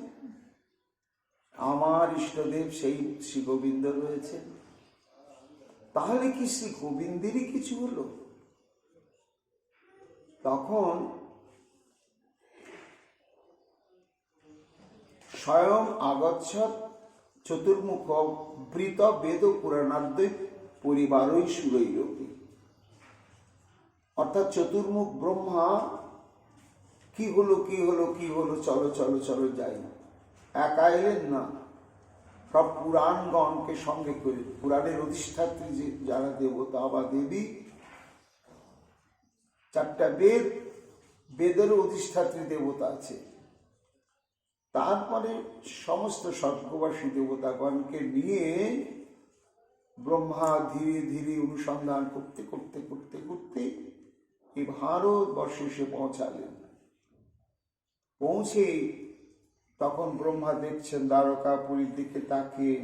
আমার ইষ্টদেব সেই শ্রী গোবিন্দ রয়েছেন। তাহলে কি শ্রী গোবিন্দেরই কিছু হলো? তখন স্বয়ং আগচ্ছত চতুর্মুখ বৃত বেদ পুরাণাদ্বৈ পরিবারই সুরৈরপি, অর্থাৎ চতুর্মুখ ব্রহ্মা কি হলো, কি হলো, কি হলো, চলো চলো চলো যাই, একা এলেন না, সব পুরাণগণকে সঙ্গে করে, পুরাণের অধিষ্ঠাত্রী যে যারা দেবতা বা দেবী, 4টা বেদ, বেদের অধিষ্ঠাত্রী দেবতা আছে, তারপরে সমস্ত স্বর্গবাসী দেবতাগণকে নিয়ে ব্রহ্মা ধীরে ধীরে অনুসন্ধান করতে করতে করতে করতে এই ভারতবর্ষে এসে পৌঁছালেন। পৌঁছে তখন ব্রহ্মা দেখছেন দ্বারকাপুরীর দিকে তাকিয়ে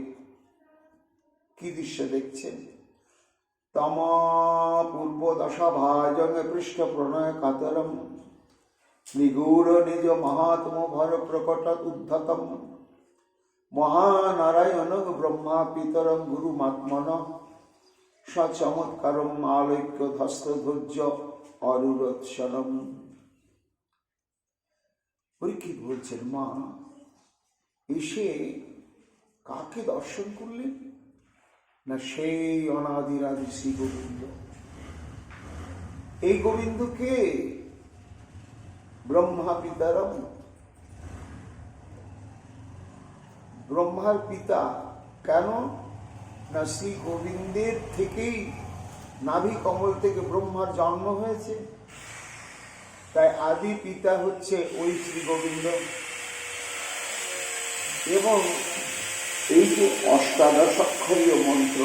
কি দৃশ্য দেখছেন? তমা পূর্ব দশা ভাজং পৃষ্ঠ প্রণয় কাতরম নিগূঢ় নিজ মহাত্ম ভর প্রকট উদ্ধতম মহানারায়ণ ব্রহ্মা পিতরম গুরু মাত্মন সচমৎকারম আলৈক্য ধস্ত ধৈর্য অরুরৎসনম। পরীক্ষিত বলছেন, মা এসে কাকে দর্শন করলেন? না সেই অনাদিরাদি শ্রী গোবিন্দ। এই গোবিন্দকে ব্রহ্মা পিতারম, ব্রহ্মার পিতা। কেন না শ্রী গোবিন্দের থেকেই নাভি কমল থেকে ব্রহ্মার জন্ম হয়েছে, তাই আদি পিতা হচ্ছে ওই শ্রী গোবিন্দ। এবং এই যে অষ্টাদশ অক্ষরীয় মন্ত্র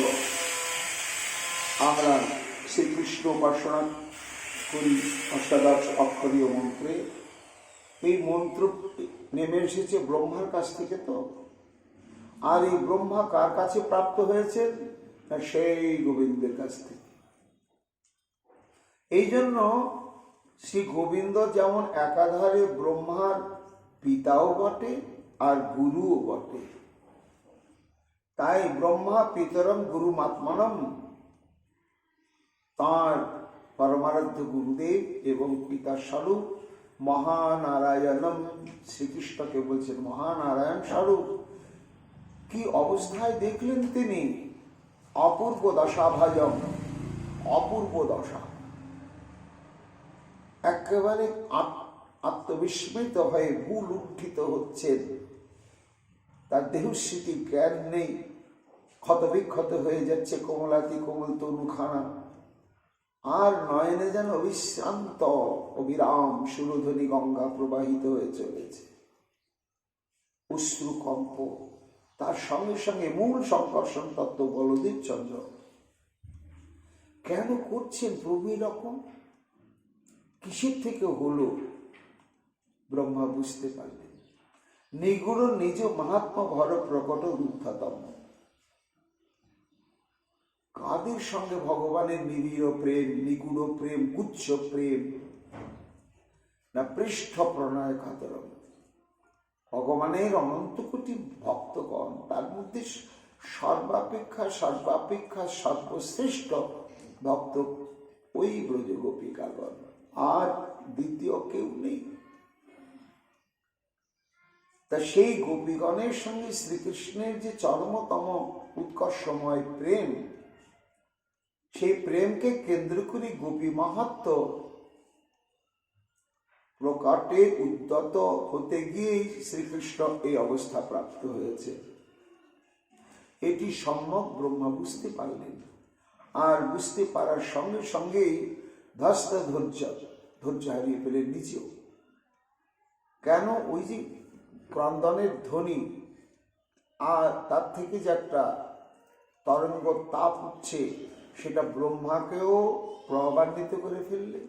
আমরা শ্রীকৃষ্ণ উপাসনা করি, অষ্টাদশ অক্ষরীয় মন্ত্রে, এই মন্ত্র নেমে এসেছে ব্রহ্মার কাছ থেকে। তো আর এই ব্রহ্মা কার কাছে প্রাপ্ত হয়েছে? না সেই গোবিন্দের কাছ থেকে। এই জন্য শ্রী গোবিন্দ যেমন একাধারে ব্রহ্মার পিতাও বটে আর গুরুও বটে। তাই ব্রহ্মা পিতরম গুরু মাত্মনম, তাঁর পরমারাধ্য গুরুদেব এবং পিতা স্বরূপ মহানারায়ণম, শ্রীকৃষ্ণকে বলছেন মহানারায়ণ স্বরূপ। কি অবস্থায় দেখলেন তিনি? অপূর্ব দশা ভাজম, অপূর্ব দশা। একেবারে আত্মবিস্মৃত হয়ে ভুল উত্থিত হচ্ছেন, তার দেহস্মৃতি জ্ঞান নেই, ক্ষতবিক্ষত হয়ে যাচ্ছে কোমলাতি কোমল তনুখানা, আর নয়নে যেন অবিশ্রান্ত অবিরাম সুরধ্বনি গঙ্গা প্রবাহিত হয়ে চলেছে, অশ্রু কম্প। তার সঙ্গে সঙ্গে মূল সংকর্ষণ তত্ত্ব বলদেব চন্দ্র। কেন করছেন প্রভু এরকম? কিসের থেকে হলো? ব্রহ্মা বুঝতে পারলেন। নিগুড় নিজ মহাত্মা ভর প্রকট উদ্ধতম। কাদের সঙ্গে ভগবানের নিবিড় প্রেম, নিগুড় প্রেম, গুচ্ছ প্রেম? না পৃষ্ঠ প্রণয় কাতরম। ভগবানের অনন্ত কোটি ভক্তগণ, তার মধ্যে সর্বাপেক্ষা সর্বাপেক্ষা সর্বশ্রেষ্ঠ ভক্ত ওই ব্রজ গোপিকাগণ, আর দ্বিতীয় কেউ নেই। তা সেই গোপীগণের সঙ্গে শ্রীকৃষ্ণের যে চরমতম উৎকর্ষময় প্রেম, সেই প্রেমকে কেন্দ্র করে গোপী মাহাত্ম্য প্রকাটে উদ্যত হতে গিয়েই শ্রীকৃষ্ণ এই অবস্থা প্রাপ্ত হয়েছে। এটি সম্যক ব্রহ্মা বুঝতে পারলেন। আর বুঝতে পারার সঙ্গে সঙ্গেই ধস্ত ধৈর্য হারিয়ে ফেলে নিজেও। কেন? ওই যে ক্রন্দনের ধ্বনি আর তার থেকে যে একটা তরঙ্গ তাপ উঠছে, সেটা ব্রহ্মাকেও প্রভাবান্বিত করে ফেললে।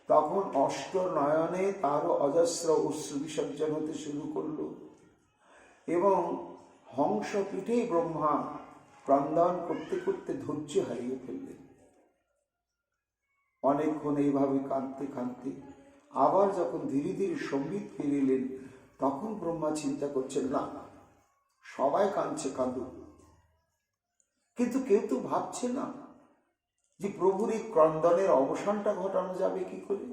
তখন অষ্ট নয়নে তারও অজস্র অশ্রু বিসর্জন হতে শুরু করল, এবং হংস পিঠেই ব্রহ্মা ক্রন্দন করতে করতে ধৈর্য হারিয়ে ফেললেন। অনেকক্ষণ এইভাবে কাঁদতে কাঁদতে আবার যখন ধীরে ধীরে সম্বিত ফিরিলেন, তখন ব্রহ্মা চিন্তা করছেন, না সবাই কাঁদছে, কাঁদুক, কিন্তু কেউ তো ভাবছে না যে প্রভুর এই ক্রন্দনের অবসানটা ঘটানো যাবে কি করে।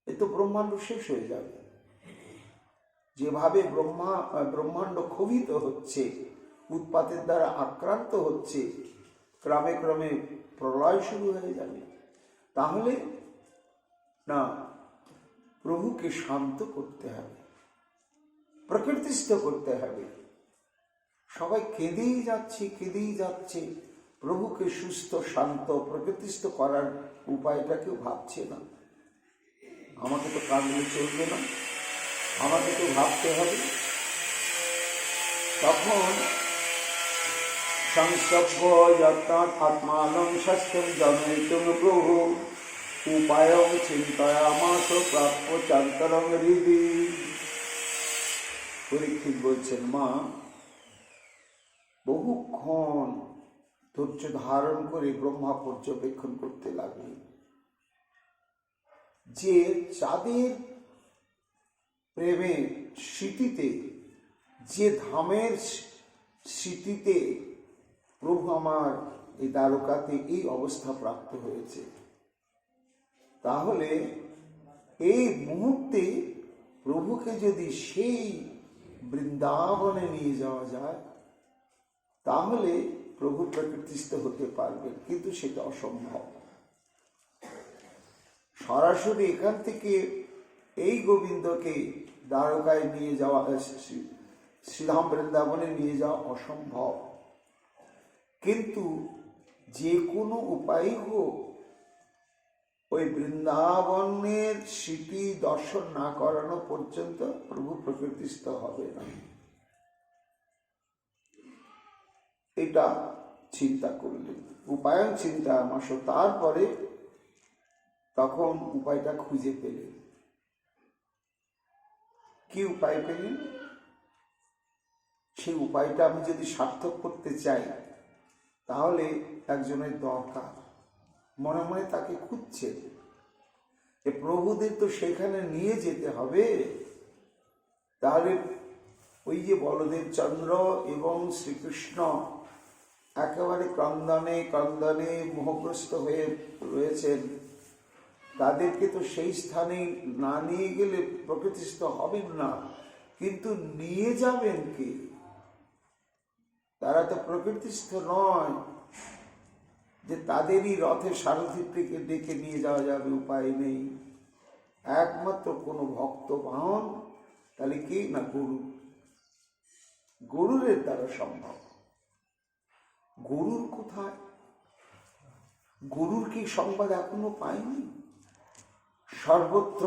এ তো ব্রহ্মাণ্ড শেষ হয়ে যাবে। যেভাবে ব্রহ্মাণ্ড ক্ষোভিত হচ্ছে, উৎপাতের দ্বারা আক্রান্ত হচ্ছে, ক্রমে ক্রমে প্রলয় শুরু হয়ে যাবে। তাহলে না, প্রভুকে শান্ত করতে হবে, প্রকৃতিস্থ করতে হবে। সবাই কেঁদেই যাচ্ছে, প্রভুকে সুস্থ শান্ত প্রকৃতিস্থ করার উপায়টা কেউ ভাবছে না। আমাকে তো কাঁদলে চলবে না, আমাকে তো ভাবতে হবে। তখন সংসভ্য যত্নাৎ আত্মানং শাস্ত্রম জনয়িতুম প্রভু উপায়ং চিন্তয়ামাস প্রাপ্য চান্তরং হৃদি। পরীক্ষিত বলছেন, মা বহুক্ষণ ধৈর্য ধারণ করে ব্রহ্মা পর্যবেক্ষণ করতে লাগলেন যে যাদের প্রেমের স্মৃতিতে, যে ধামের স্মৃতিতে প্রভু আমার এই দ্বারকাতে এই অবস্থা প্রাপ্ত হয়েছে, তাহলে এই মুহূর্তে প্রভুকে যদি সেই বৃন্দাবনে নিয়ে যাওয়া যায় তাহলে প্রভু প্রকৃতিস্থ হতে পারবেন, কিন্তু সেটা অসম্ভব। সরাসরি এখান থেকে এই গোবিন্দকে দ্বারকায় নিয়ে যাওয়া, শ্রীধাম বৃন্দাবনে নিয়ে যাওয়া অসম্ভব। কিন্তু যে কোনো উপায় হোক ওই বৃন্দাবনের স্মৃতি দর্শন না করানো পর্যন্ত প্রভু প্রকৃতিস্থ হবে না, এটা চিন্তা করলেন। উপায়ন চিন্তা মাস, তারপরে তখন উপায়টা খুঁজে পেলেন। কি উপায় পেলেন? সেই উপায়টা আমি যদি সার্থক করতে চাই তাহলে একজনের দরকার। মনে মনে তাকে খুঁজছেন যে প্রভুদের তো সেখানে নিয়ে যেতে হবে। তাহলে ওই যে বলদেব চন্দ্র এবং শ্রীকৃষ্ণ একেবারে ক্রন্দনে ক্রন্দনে মোহগ্রস্ত হয়ে রয়েছেন, তাদেরকে তো সেই স্থানে না নিয়ে গেলে প্রকৃতিস্থ হবেন না। কিন্তু নিয়ে যাবেন কে? তারা তো প্রকৃতিস্থ নয় যে তাদেরই রথের সারথীকে ডেকে নিয়ে যাওয়া যাবে, উপায় নেই। একমাত্র কোনো ভক্ত বাহন, তাহলে কি না গরু, গরুরের দ্বারা সম্ভব। গরুর কোথায়? গরুর কি সংবাদ এখনো পাইনি? সর্বত্র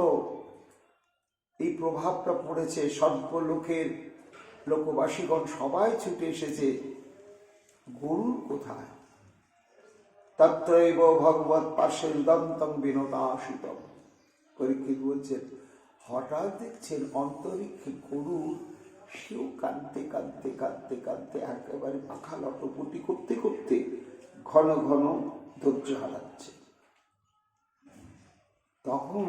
এই প্রভাবটা পড়েছে, সর্বলোকের লোকবাসীগণ সবাই ছুটে এসেছে। গরুর কোথায়? তত্রৈব ভগবৎ পার্শ্বের দন্তং বিনোদাসিতম। পরীক্ষিত বলছেন, হঠাৎ দেখছেন অন্তরিক্ষে গরু, সেও কাঁদতে কাঁদতে কাঁদতে কাঁদতে একেবারে পাখা লটপটি করতে করতে ঘন ঘন ধৈর্য হারাচ্ছে। তখন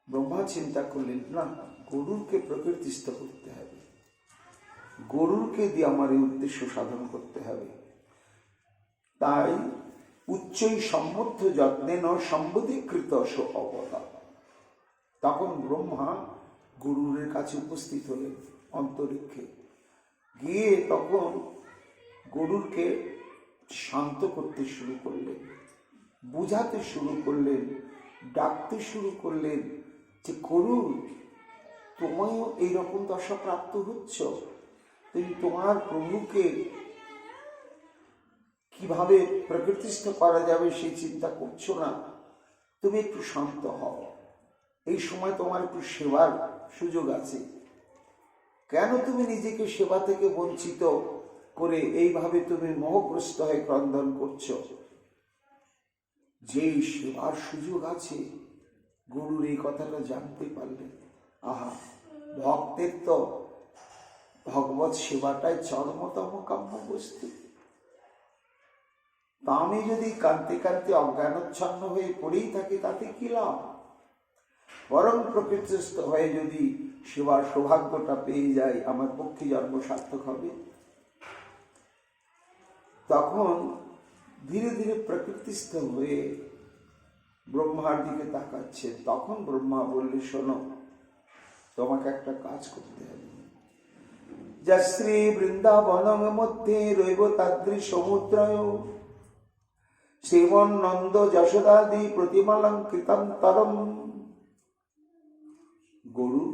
ব্রহ্মা চিন্তা করলেন, না, গরুরকে প্রকৃতিস্থ করতে হবে, গরুরকে দিয়ে আমার এই উদ্দেশ্য সাধন করতে হবে। তাই উচ্চই সম্মধ্য যত্নেন সম্বোধীকৃত অবতার। তখন ব্রহ্মা গরুরের কাছে উপস্থিত হলেন অন্তরিক্ষে গিয়ে, তখন গরুরকে শান্ত করতে শুরু করলেন, বুঝাতে শুরু করলেন, ডাকতে শুরু করলেন যে গরুর, তুমিও এইরকম দশা প্রাপ্ত হচ্ছ, তুমি তোমার প্রভুকে কিভাবে প্রকৃতিস্থ করা যাবে সেই চিন্তা করছো না, তুমি একটু শান্ত হও, এই সময় তোমার একটু সেবার সুযোগ আছে। কেন তুমি নিজেকে সেবা থেকে বঞ্চিত করে এইভাবে তুমি মোহগ্রস্ত হয়ে ক্রন্দন করছো? যেই সেবার সুযোগ আছে, গরুর এই কথাটা জানতে পারলেন। আহা, ভক্তের তো ভগবত সেবাটাই চরমতম কাম্য বস্তু। তা আমি যদি কাঁদতে কাঁদতে অজ্ঞানোচ্ছন্ন হয়ে পড়েই থাকি, তাতে কি লাভ? বরং প্রকৃতিস্থ হয়ে যদি সেবার সৌভাগ্যটা পেয়ে যাই, আমার পক্ষে জন্ম সার্থক হবে। তখন ধীরে ধীরে প্রকৃতিস্থ হয়ে ব্রহ্মার দিকে তাকাচ্ছে। তখন ব্রহ্মা বললে, শোনো, তোমাকে একটা কাজ করতে হবে। যা শ্রী বৃন্দাবনং মধ্যে রৈব তাদ্রি সমুদ্রয় শ্রীমন নন্দ যশোদাদি প্রতিমালঙ্কৃতান্তরম। গরু,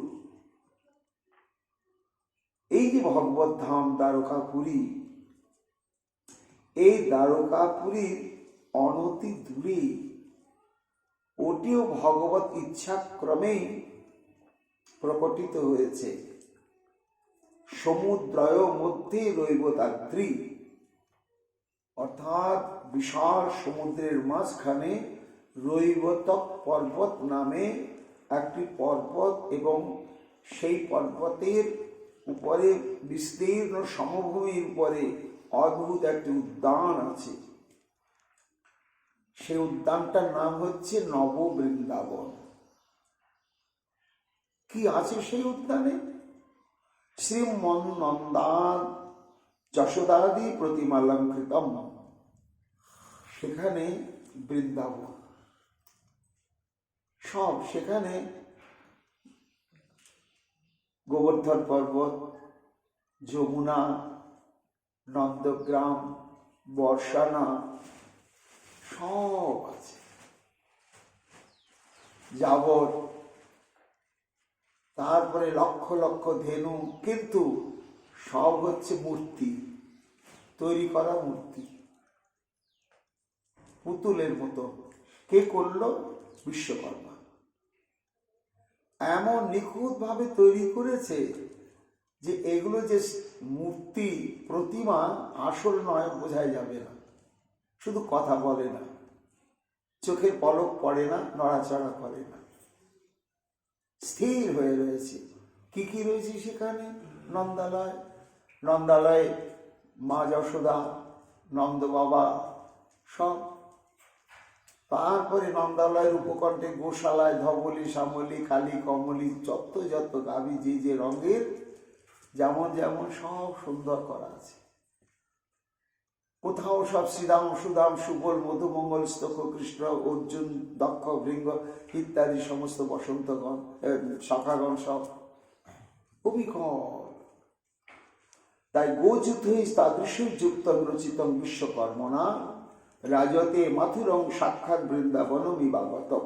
এই যে ভগবত ধাম দ্বারকাপুরী, এই দ্বারকাপুরীর অনতি দূরে ওটিও ভগবত ইচ্ছা ক্রমেই প্রকটিত হয়েছে। সমুদ্রয় মধ্যে রৈবতাদ্রি, অর্থাৎ বিশাল সমুদ্রের মাঝখানে রৈবতক পর্বত নামে একটি পর্বত, এবং সেই পর্বতের উপরে বিস্তীর্ণ সমভূমির উপরে অদ্ভুত একটি উদ্যান আছে। সেই উদ্যানটার নাম হচ্ছে নব বৃন্দাবন। কি আছে সেই উদ্যানে? শ্রীমন নন্দান যশোদাদি প্রতিমালঙ্কৃতম, সেখানে বৃন্দাবন সব, সেখানে গোবর্ধন পর্বত, যমুনা, নন্দগ্রাম, বর্ষানা সব আছে, যাবর, তারপরে লক্ষ লক্ষ ধেনু, কিন্তু সব হচ্ছে মূর্তি, তৈরি করা মূর্তি, পুতুলের মতো। কে করলো? বিশ্বকর্মা। এমন নিখুঁত ভাবে তৈরি করেছে যে এগুলো যে মূর্তি, প্রতিমা আসল নয় বোঝাই যাবে না। শুধু কথা বলে না, চোখের পলক পড়ে না, নড়াচড়া করে না, স্থির হয়ে রয়েছে। কি কি রয়েছে সেখানে? নন্দালয়, নন্দালয়ে মা যশোদা, নন্দ বাবা সব। তারপরে নন্দালয়ের উপকণ্ঠে গোশালায় ধবলি, শ্যামলি, কালী, কমলি, যত গাভী যে যে রঙের যেমন যেমন সব সুন্দর করা আছে। কোথাও সব শ্রীরাম, সুদাম, সুবল, মধুমঙ্গল, স্তক, কৃষ্ণ, অর্জুন, দক্ষ, ভৃঙ্গ ইত্যাদি সমস্ত বসন্তগণ, শাখাগণ সব অবিকল। তাই গোযুদ্ধই তাদৃশী যুক্তং রচিতং বিশ্বকর্মণা রাজতে মাথুরং সাক্ষাৎ বৃন্দাবনমিবাগতম।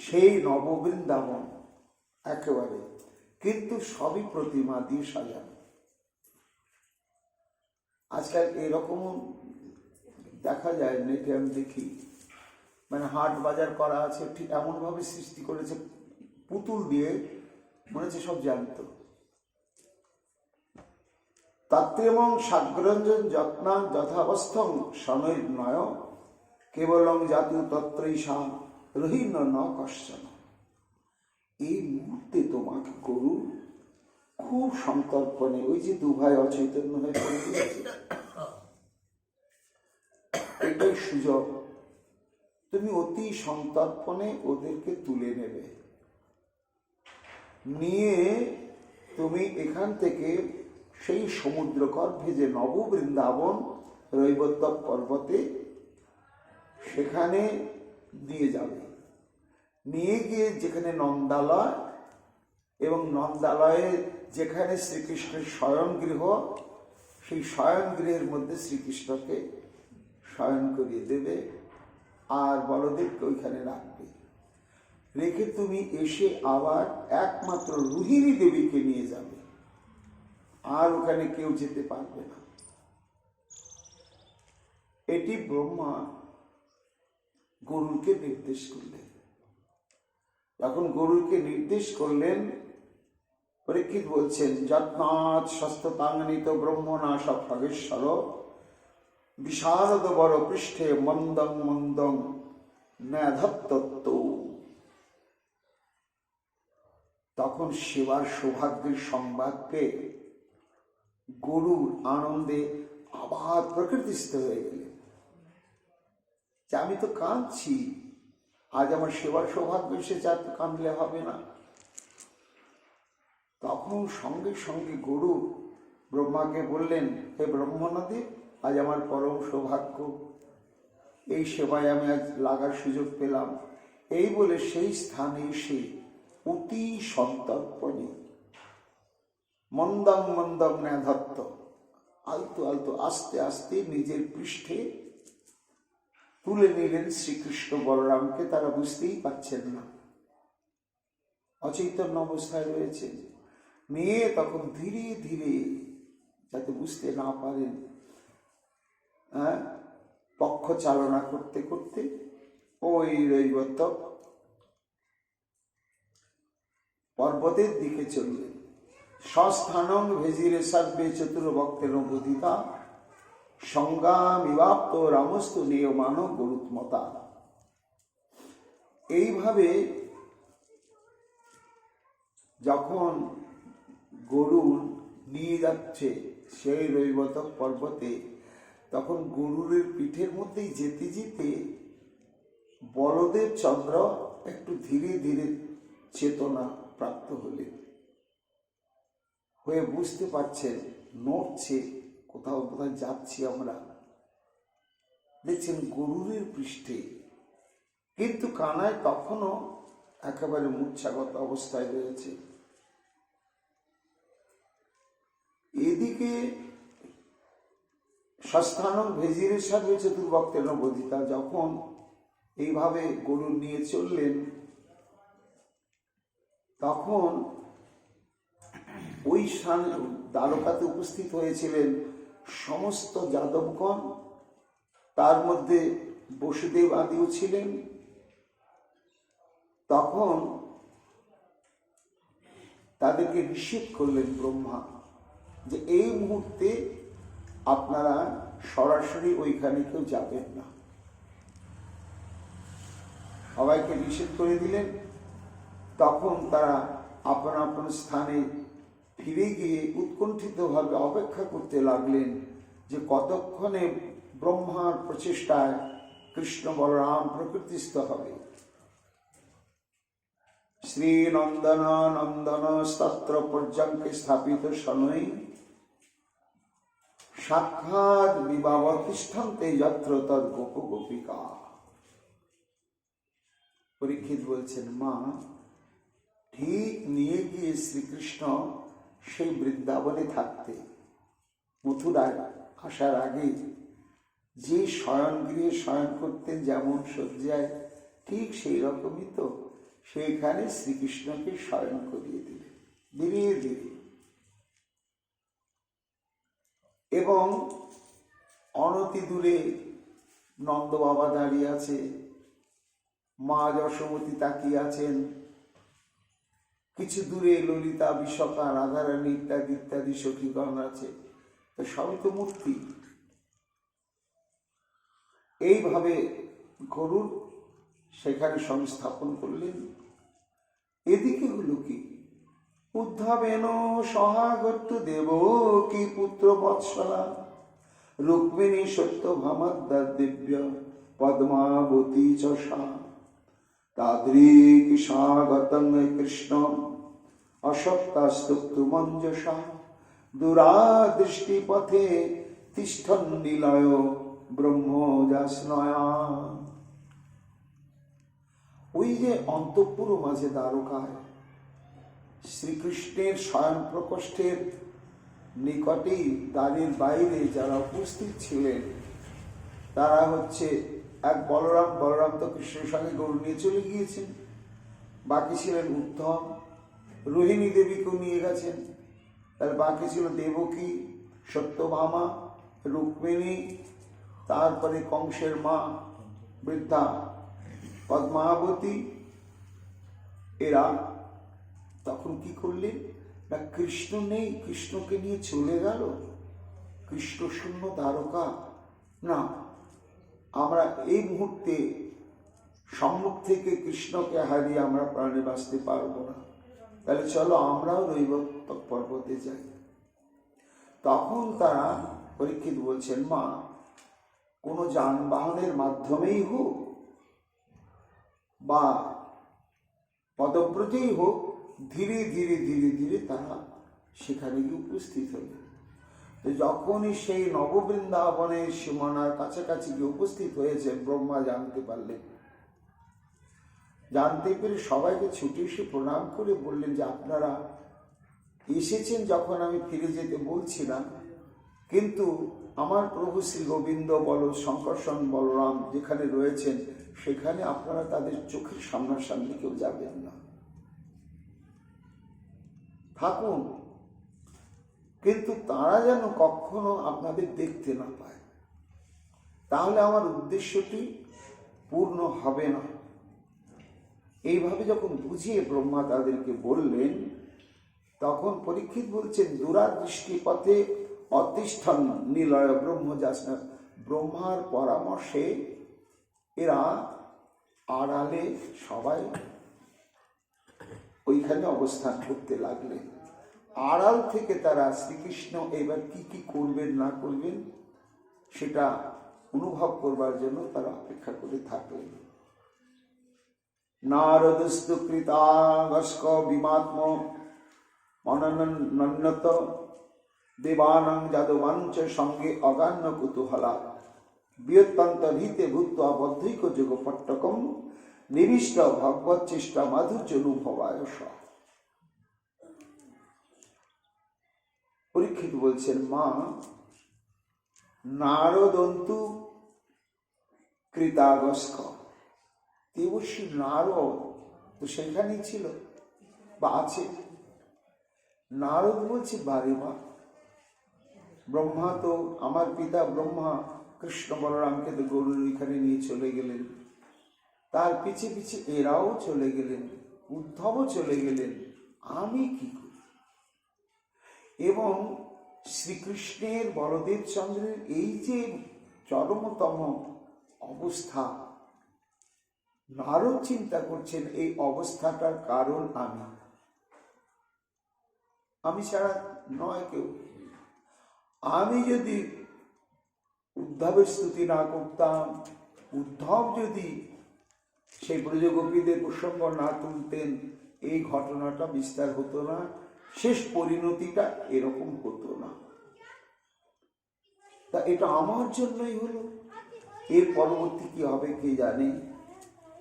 সেই নববৃন্দাবন একেবারে, কিন্তু সবই প্রতিমা দিয়ে সাজানো। আজকাল এরকম দেখা যায়, নেটে আমি দেখি, মানে হাট বাজার করা আছে, ঠিক এমন ভাবে সৃষ্টি করেছে পুতুল দিয়ে, মনে হচ্ছে সব জানত। তাত্রেমং সাগ্রঞ্জন যত্না যথাবস্থং সনৈর্নয় কেবলং জাতু তত্রৈষা রহিন্য ন কশ্চন। এই মুহূর্তে তোমাকে করু খুব সন্তর্পণে, ওই যে দুভাই অচৈতন্য হয়ে পড়ে গেছে, এটাই সুযোগ। তুমি অতি সন্তর্পণে ওদেরকে তুলে নেবে, নিয়ে তুমি এখান থেকে সেই সমুদ্র গর্ভে যে নব বৃন্দাবন রৈবত্যক পর্বতে, সেখানে দিয়ে যাবে। নিয়ে গিয়ে যেখানে নন্দালয়, এবং নন্দালয়ে যেখানে শ্রীকৃষ্ণের শয়নগৃহ, সেই শয়নগৃহের মধ্যে শ্রীকৃষ্ণকে শয়ন করিয়ে দেবে, আর বলদেবকে ওইখানে রাখবে। রেখে তুমি এসে আবার একমাত্র রোহিণী দেবীকে নিয়ে যাবে, আর ওখানে কেউ যেতে পারবে না। এটি ব্রহ্মা গরুকে নির্দেশ করলেন। যখন গরুকে নির্দেশ করলেন, পরীক্ষিত বলছেন, যত্নাৎ স্বস্থতাঙ্গিত ব্রহ্মণা সপ্তগেশ্বর বিশারদ বড় পৃষ্ঠে মন্দং মন্দং ন্যাধত্তত্ব। তখন সেবার সৌভাগ্যের সংবাদ পেয়ে গরুর আনন্দে আবার প্রকৃতিস্থ হয়ে গেলেন, যে আমি তো কাঁদছি, আজ আমার সেবার সৌভাগ্য এসেছে, আর তো কাঁদলে হবে না। তখন সঙ্গে সঙ্গে গরু ব্রহ্মাকে বললেন, হে ব্রহ্মনাদেব, আজ আমার পরম সৌভাগ্য, এই সেবায় আমি আজ লাগার সুযোগ পেলাম। এই বলে সেই স্থানে এসে অতি সন্তর্পণে মন্দং মন্দং ন্যাধত্ত, আলতো আলতো আস্তে আস্তে নিজের পৃষ্ঠে তুলে নিলেন শ্রীকৃষ্ণ বলরামকে। তারা বুঝতেই পারছেন না, অচৈতন্য অবস্থায় রয়েছেন। নিয়ে তখন ধীরে ধীরে, যাতে বুঝতে না পারেন, পক্ষ চালনা করতে করতে ওই রৈবত্যক পর্বতের দিকে চললেন। স্বস্থানং ভেজিরে সর্বে চতুর্ভক্তের বোধিতা সংগ্রামিবাপ্ত রামস্তু নিয়মান গরুত্মতা। এইভাবে যখন গরুর নিয়ে যাচ্ছে সেই রৈবতক পর্বতে, তখন গরুরের পিঠের মধ্যেই যেতে যেতে বলদেব চন্দ্র একটু ধীরে ধীরে চেতনা প্রাপ্ত হলেন, হয়ে বুঝতে পারছেন নড়ছে, কোথাও কোথাও যাচ্ছি আমরা, দেখছেন গরুরের পৃষ্ঠে। কিন্তু কানাই তখনও একেবারে মূর্ছাগত অবস্থায় রয়েছে। এদিকে সস্থানং ভেজিরে সর্বে চতুর্ভক্তের বোধিতা যখন এইভাবে গরু নিয়ে চললেন, তখন ওই দ্বারকাতে উপস্থিত হয়েছিলেন সমস্ত যাদবগণ, তার মধ্যে বসুদেব আদিও ছিলেন। তখন তাদেরকে নিষেধ করলেন ব্রহ্মা যে এই মুহূর্তে আপনারা সরাসরি ওইখানে কেউ যাবেন না। সবাইকে নিষেধ করে দিলেন। তখন তারা আপন আপন স্থানে ফিরে গিয়ে উৎকণ্ঠিতভাবে অপেক্ষা করতে লাগলেন যে কতক্ষণে ব্রহ্মার প্রচেষ্টায় কৃষ্ণ বলরাম প্রকৃতিস্থ হবে। শ্রী নন্দন নন্দন স্তত্র পর্যঙ্কে স্থাপিত শনৈ সাক্ষাৎ বিবাবতিষ্ঠন্তে যত্র তদ গোপ গোপিকা। পরীক্ষিত বলছেন, মা ঠিক নিয়ে গিয়ে শ্রীকৃষ্ণ সেই বৃন্দাবনে থাকতে, মথুরায় আসার আগে যে শয়নগৃহে শয়ন করতেন যেমন শয্যায়, ঠিক সেই রকমই তো সেইখানে শ্রীকৃষ্ণকে শয়ন করিয়ে দিলেন ধীরে ধীরে। এবং অনতি দূরে নন্দ বাবা দাঁড়িয়ে আছে, মা যশোমতী তাকিয়ে আছেন, কিছু দূরে ললিতা বিশাখা রাধারানী ইত্যাদি ইত্যাদি সখীগণ আছে। তো সবই তো মূর্তি। এইভাবে গরুর সেখানে সংস্থাপন করলেন। এদিকে হলো কি, উদ্ধবেন সহাগত দেব কি পুত্র বৎসলা রুক্মিণী সত্যভামাদ্দার দিব্য পদ্মাবতী চষা তাদৃক স্বাগতং কৃষ্ণ অসক্তাস্তু মঞ্জসা দুরাদৃষ্টি পথে তিষ্ঠন নিলয় ব্রহ্মজাস্নয়া। ওই যে অন্তঃপুর মাঝে দ্বারকায় শ্রীকৃষ্ণের শয়ন প্রকোষ্ঠের নিকটেই দ্বারের বাইরে যারা উপস্থিত ছিলেন তারা হচ্ছে এক বলরাম। বলরাম তো কৃষ্ণের সঙ্গে গরু নিয়ে চলে গিয়েছেন। বাকি ছিলেন উদ্ধব, রোহিণী দেবীকেও নিয়ে গেছেন। তার বাকি ছিল দেবকী, সত্যভামা, রুক্মিণী, তারপরে কংসের মা বৃদ্ধা পদ্মাবতী। এরা তখন কি করলেন না, কৃষ্ণ নেই, কৃষ্ণকে নিয়ে চলে গেল, কৃষ্ণ শূন্য দ্বারকা। না, আমরা এই মুহূর্তে সম্মুখ থেকে কৃষ্ণকে হারিয়ে আমরা প্রাণে বাঁচতে পারবো না, তাহলে চলো আমরাও রৈবত্যক পর্বতে যাই। তখন তারা, পরীক্ষিত বলছেন, মা কোনো যানবাহনের মাধ্যমেই হোক বা পদব্রজেই হোক, ধীরে ধীরে ধীরে ধীরে তারা সেখানে গিয়ে উপস্থিত হলেন। যখনই সেই নববৃন্দাবনের সীমানার কাছাকাছি গিয়ে উপস্থিত হয়েছে, ব্রহ্মা জানতে পারলেন। জানতে পেরে সবাইকে ছুটে এসে প্রণাম করে বললেন যে আপনারা এসেছেন যখন আমি ফিরে যেতে বলছিলাম, কিন্তু আমার প্রভু শ্রী গোবিন্দ বল শঙ্কর্ষণ বলরাম যেখানে রয়েছেন সেখানে আপনারা তাদের চোখের সামনাসামনি কেউ যাবেন না, থাকুন, কিন্তু তারা যেন কখনো আপনাদের দেখতে না পায়। তাহলে আমার উদ্দেশ্যটি পূর্ণ হবে না। এইভাবে যখন বুঝিয়ে ব্রহ্মা তাদেরকে বললেন, তখন পরীক্ষিত বলছেন, দূরাদৃষ্টি পথে অতিষ্ঠান নিলয় ব্রহ্মজাসনা। ব্রহ্মার পরামর্শে এরা আড়ালে সবাই ওইখানে অবস্থান করতে লাগলেন। আড়াল থেকে তারা শ্রীকৃষ্ণ এবার কি কি করবেন না করবেন সেটা অনুভব করবার জন্য তারা অপেক্ষা করে থাকলেন। নারদস্তু কৃতাগস্ক বিমাত্ম মননন্নত দেবানাং যাদবাঞ্চ সঙ্গে অগান্য কুতূহলা বৃহত্তন্তরিতে ভূত্বা বদ্ধৈক যোগ পট্টকম নিবিষ্ট ভগবত চেষ্টা মাধুর্য অনুভবায়। পরীক্ষিত বলছেন, মা নারদন্তু কৃতাগস্ক, দেবর্ষি নারদ তো সেখানেই ছিল বা আছে। নারদ বলছে, বারে মা, ব্রহ্মা তো আমার পিতা ব্রহ্মা কৃষ্ণ বলরামকে তো গরুর এখানে নিয়ে চলে গেলেন, তার পিছে পিছে এরাও চলে গেলেন, উদ্ধবও চলে গেলেন, আমি কি করি? এবং শ্রীকৃষ্ণের বলদেব চন্দ্রের এই যে চরমতম অবস্থা, নারদ চিন্তা করছেন এই অবস্থাটার কারণ আমি ছাড়া নয় কেউ। আমি যদি উদ্ধবের স্তুতি না করতাম, উদ্ধব যদি সেই ব্রজগোপীদের প্রসঙ্গ না তুলতেন, এই ঘটনাটা বিস্তার হতো না, শেষ পরিণতিটা এরকম হতো না। তা এটা আমার জন্যই হলো, এর পরবর্তী কি হবে কে জানে।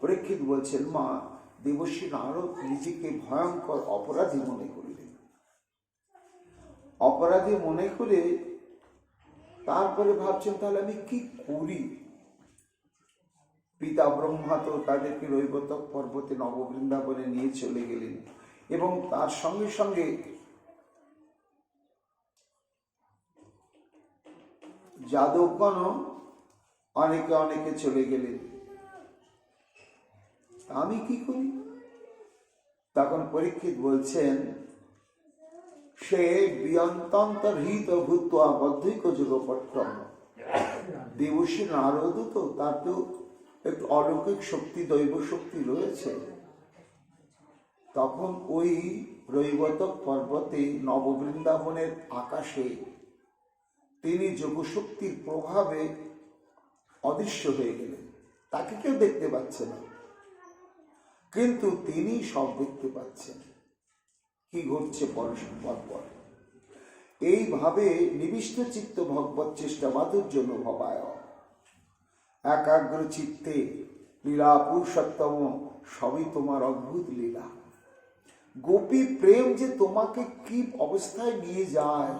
পরীক্ষিত বলছেন, মা, দেবর্ষি নারদ নিজেকে ভয়ঙ্কর অপরাধী মনে করলেন। অপরাধী মনে করে তারপরে ভাবছেন, তাহলে আমি কি করি? পিতা ব্রহ্মা তো তাদেরকে রৈবতক পর্বতে নববৃন্দাবনে নিয়ে চলে গেলেন, এবং তার সঙ্গে সঙ্গে যাদবগণও অনেকে অনেকে চলে গেলেন। আমি কি করি? তখন পরীক্ষিত বলছেন, সে বিয়ন্তন্তর্হিত ভূত্বা বদ্ধৈক যোগপট্টম। দেবর্ষি নারদ তো, তার তো একটু অলৌকিক শক্তি, দৈব শক্তি রয়েছে। তখন ওই রৈবতক পর্বতে নববৃন্দাবনের আকাশে তিনি যোগশক্তির প্রভাবে অদৃশ্য হয়ে গেলেন। তাকে কেউ দেখতে পাচ্ছে না, কিন্তু তিনি সব দেখতে পাচ্ছেন কি ঘটছে পরস্পর। এইভাবে নিবিষ্ট চিত্ত ভগবত চেষ্টা মাধুর্য অনুভবায়, একাগ্র চিত্তে লীলা পুরুষোত্তম, সবই তোমার অদ্ভুত লীলা। গোপী প্রেম যে তোমাকে কি অবস্থায় নিয়ে যায়,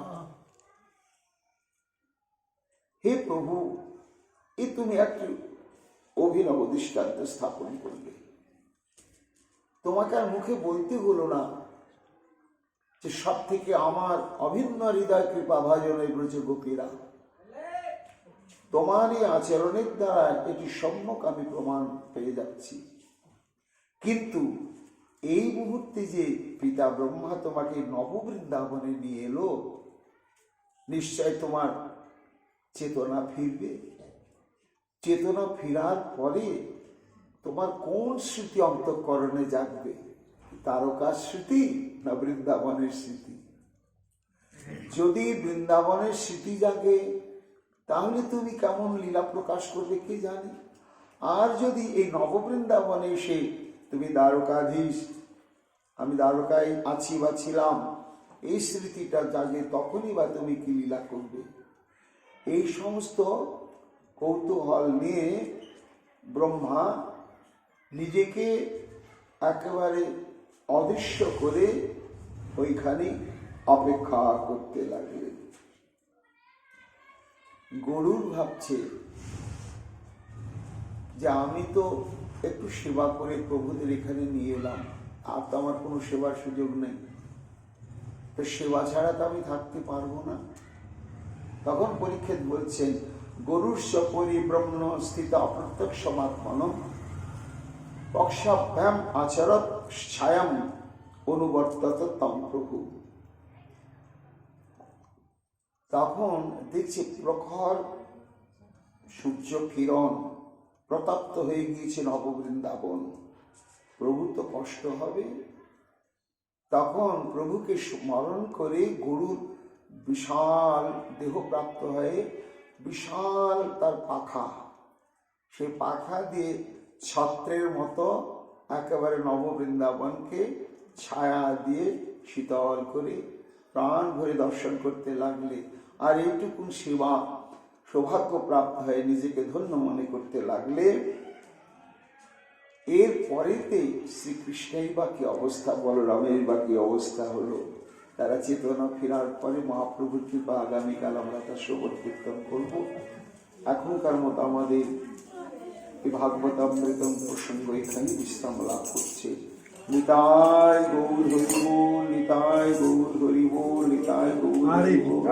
হে প্রভু, এ তুমি একটি অভিনব দৃষ্টান্ত স্থাপন করলে। তোমাকে আর মুখে বলতে হলো না যে সব থেকে আমার অভিন্ন হৃদয় কৃপা ভাজন এই ব্রজ গোপীরা। তোমার এই আচরণের দ্বারা এটি সম্যক আমি প্রমাণ পেয়ে যাচ্ছি। কিন্তু এই মুহূর্তে যে পিতা ব্রহ্মা তোমাকে নববৃন্দাবনে নিয়ে এলো, নিশ্চয় তোমার চেতনা ফিরবে। চেতনা ফিরার পরে তোমার কোন স্মৃতি অন্তঃকরণে জাগবে? তারকার স্মৃতি না বৃন্দাবনের স্মৃতি? যদি বৃন্দাবনের স্মৃতি জাগে, তাহলে তুমি কেমন লীলা প্রকাশ করবে কে জানে। আর যদি এই নববৃন্দাবনে এসে তুমি দ্বারকাধীশ, আমি দ্বারকায় আছি বা ছিলাম, এই স্মৃতিটা জাগে, তখনই বা তুমি কি লীলা করবে। এই সমস্ত কৌতূহল নিয়ে ব্রহ্মা নিজেকে একেবারে অদৃশ্য করে ওইখানে অপেক্ষা করতে লাগলেন। গরুর ভাবছে যে আমি তো একটু সেবা করে প্রভুদের এখানে নিয়ে এলাম, আর তো আমার কোনো সেবার সুযোগ নেই, তো সেবা ছাড়া তো আমি থাকতে পারবো না। তখন পরীক্ষিত বলছেন, গরুস্য পরিব্রহ্মণ স্থিত অপ্রত্যক্ষমাত্মনঃ পক্ষাভ্যাম আচরৎ ছায়াম অনুবর্তত তম প্রভু। তখন দেখছি প্রখর সূর্য কিরণ প্রতপ্ত হয়ে গিয়েছে নববৃন্দাবন। প্রভু তো কষ্ট হবে। তখন প্রভুকে স্মরণ করে গরুর বিশাল দেহপ্রাপ্ত হয়ে বিশাল তার পাখা, সেই পাখা দিয়ে ছত্রের মতো একেবারে নববৃন্দাবনকে ছায়া দিয়ে শীতল করে প্রাণ ভরে দর্শন করতে লাগলে। আর এইটুকুন সেবা সৌভাগ্য প্রাপ্ত হয়ে নিজেকে ধন্য মনে করতে লাগলে। এর পরেতে শ্রীকৃষ্ণের বা কি অবস্থা, বলরামের বা কি অবস্থা হলো। তারা চেতনা ফেরার পরে মহাপ্রভুর কৃপা আগামীকাল আমরা তার শ্রবণ কীর্তন করব। এখনকার মতো আমাদের এই ভাগবতামৃতম প্রসঙ্গ এখানে বিশ্রাম লাভ করছে। নিতাই গৌর হরি বল, নিতাই গৌর হরি বল, নিতাই গৌর হরি বল।